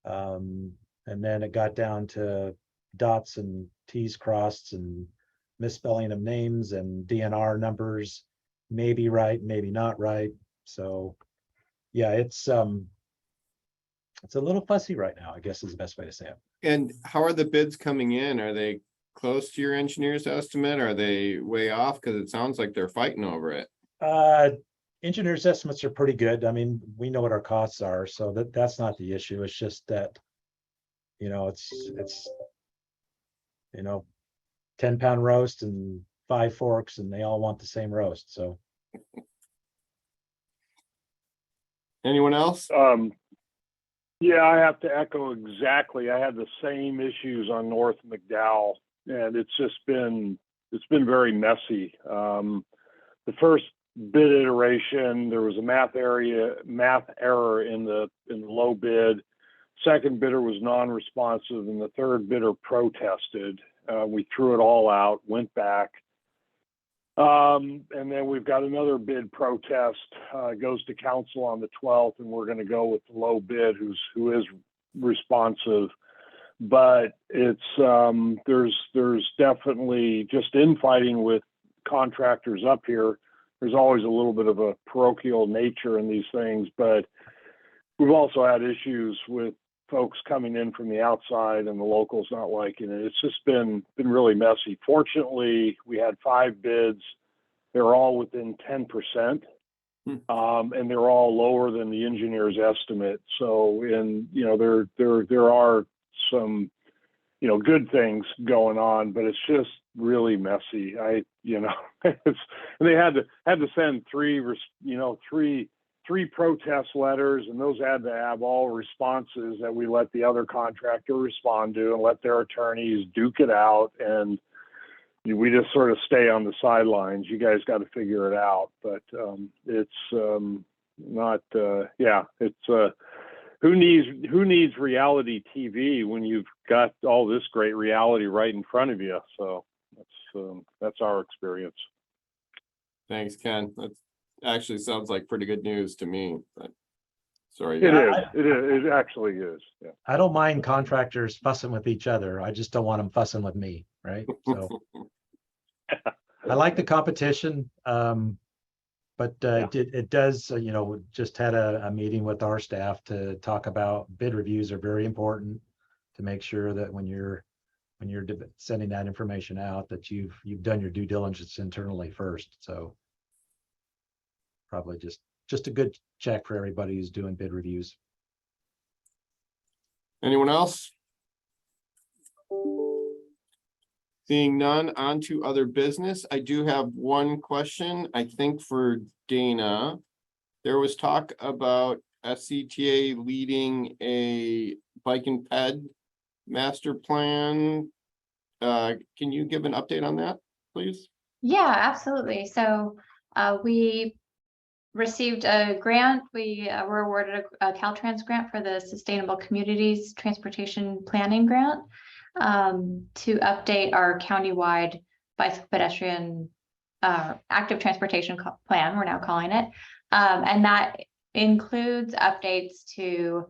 And then it got down to dots and T's crossed and misspelling of names and DNR numbers, maybe right, maybe not right. So yeah, it's a little fussy right now, I guess is the best way to say it. And how are the bids coming in? Are they close to your engineer's estimate? Are they way off? Because it sounds like they're fighting over it. Engineers' estimates are pretty good. I mean, we know what our costs are, so that's not the issue. It's just that, you know, it's you know, 10-pound roast and 5 forks, and they all want the same roast. So, anyone else? Yeah, I have to echo exactly. I had the same issues on North McDowell, and it's been very messy. The first bid iteration, there was a math error in the low bid. Second bidder was non-responsive, and the third bidder protested. We threw it all out, went back. And then we've got another bid protest, goes to council on the 12th, and we're going to go with the low bid who is responsive. But it's there's definitely just infighting with contractors up here. There's always a little bit of a parochial nature in these things, but we've also had issues with folks coming in from the outside and the locals not liking it. It's just been really messy. Fortunately, we had 5 bids. They're all within 10%. And they're all lower than the engineer's estimate. So there are some, good things going on, but it's just really messy. And they had to send three protest letters, and those had to have all responses that we let the other contractor respond to and let their attorneys duke it out. And we just sort of stay on the sidelines. You guys got to figure it out. But it's not, it's who needs reality TV when you've got all this great reality right in front of you? So that's our experience. Thanks, Ken. That actually sounds like pretty good news to me, but sorry. It is. It actually is. Yeah. I don't mind contractors fussing with each other. I just don't want them fussing with me, right? So I like the competition, but it does, just had a meeting with our staff to talk about bid reviews are very important to make sure that when you're sending that information out, that you've done your due diligence internally first. So probably just a good check for everybody who's doing bid reviews. Anyone else? Seeing none, on to other business. I do have one question, I think for Dana. There was talk about SCTA leading a bike and ped master plan. Can you give an update on that, please? Yeah, absolutely. So we received a grant. We were awarded a Caltrans grant for the Sustainable Communities Transportation Planning Grant to update our countywide bicycle pedestrian active transportation plan, we're now calling it. And that includes updates to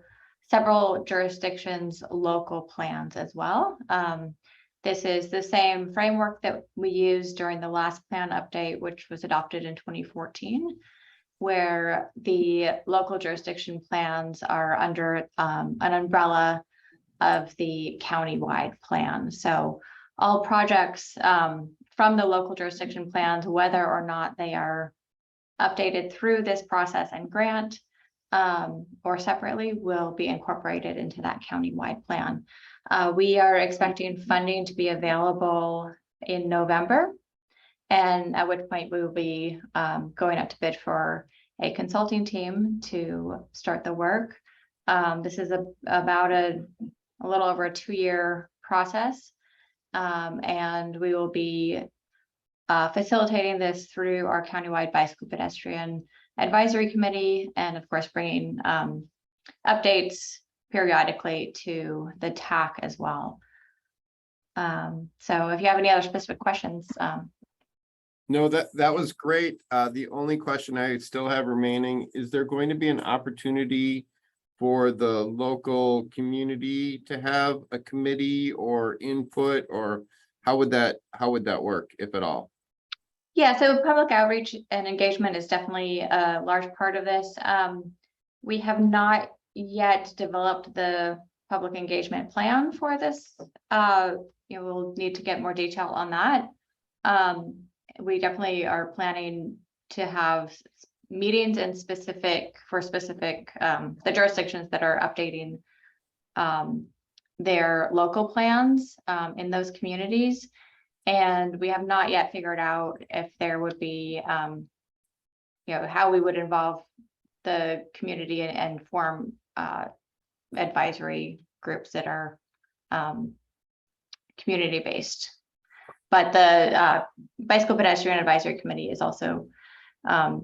several jurisdictions' local plans as well. This is the same framework that we used during the last plan update, which was adopted in 2014, where the local jurisdiction plans are under an umbrella of the countywide plan. So all projects from the local jurisdiction plans, whether or not they are updated through this process and grant or separately, will be incorporated into that countywide plan. We are expecting funding to be available in November, and at which point we will be going out to bid for a consulting team to start the work. This is about a little over a 2-year process, and we will be facilitating this through our countywide bicycle pedestrian advisory committee, and of course bringing updates periodically to the TAC as well. So if you have any other specific questions. No, that was great. The only question I still have remaining, is there going to be an opportunity for the local community to have a committee or input, or how would that work, if at all? Yeah, so public outreach and engagement is definitely a large part of this. We have not yet developed the public engagement plan for this. We'll need to get more detail on that. We definitely are planning to have meetings and the jurisdictions that are updating their local plans in those communities. And we have not yet figured out if there would be, how we would involve the community and form advisory groups that are community-based. But the Bicycle Pedestrian Advisory Committee is also a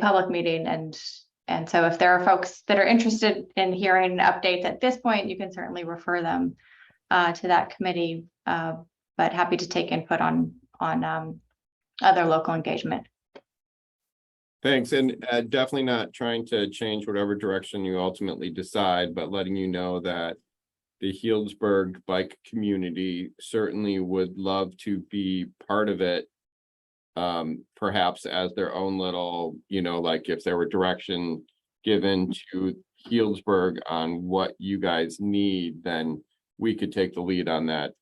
public meeting, and so if there are folks that are interested in hearing updates at this point, you can certainly refer them to that committee. But happy to take input on other local engagement. Thanks, and definitely not trying to change whatever direction you ultimately decide, but letting you know that the Healdsburg bike community certainly would love to be part of it, perhaps as their own little, like if there were direction given to Healdsburg on what you guys need, then we could take the lead on that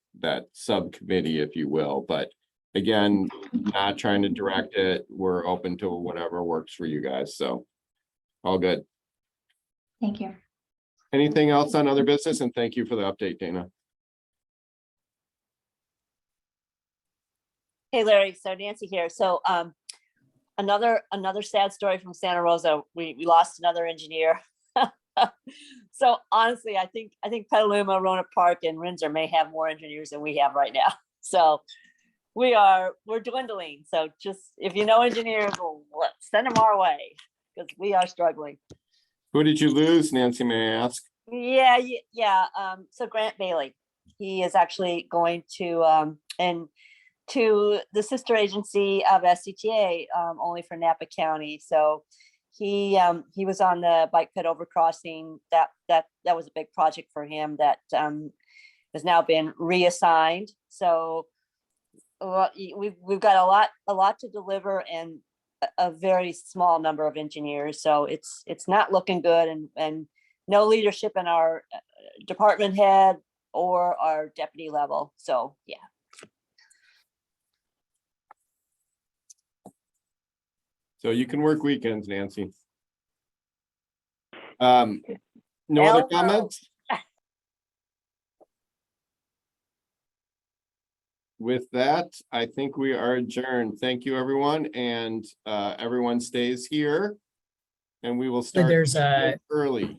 subcommittee, if you will. But again, not trying to direct it. We're open to whatever works for you guys. So all good. Thank you. Anything else on other business? And thank you for the update, Dana. Hey, Larry, so Nancy here. So another sad story from Santa Rosa. We lost another engineer. So honestly, I think Petaluma, Roanoke Park, and Windsor may have more engineers than we have right now. So we're dwindling. So just if you know engineers, send them our way because we are struggling. Who did you lose, Nancy, may I ask? Yeah. So Grant Bailey, he is actually going to to the sister agency of SCTA, only for Napa County. So he was on the bike pit overcrossing. That was a big project for him that has now been reassigned. So we've got a lot to deliver and a very small number of engineers. So it's not looking good, and no leadership in our department head or our deputy level. So yeah. So you can work weekends, Nancy. No other comments? With that, I think we are adjourned. Thank you, everyone, and everyone stays here. And we will start early.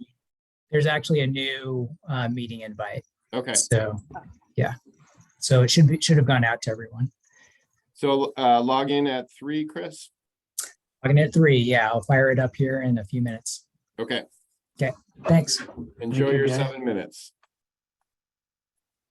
There's actually a new meeting invite. Okay. So yeah. So it should have gone out to everyone. So log in at 3, Chris. Logging at 3. Yeah, I'll fire it up here in a few minutes. Okay. Okay. Thanks. Enjoy you, your guys. 7 minutes.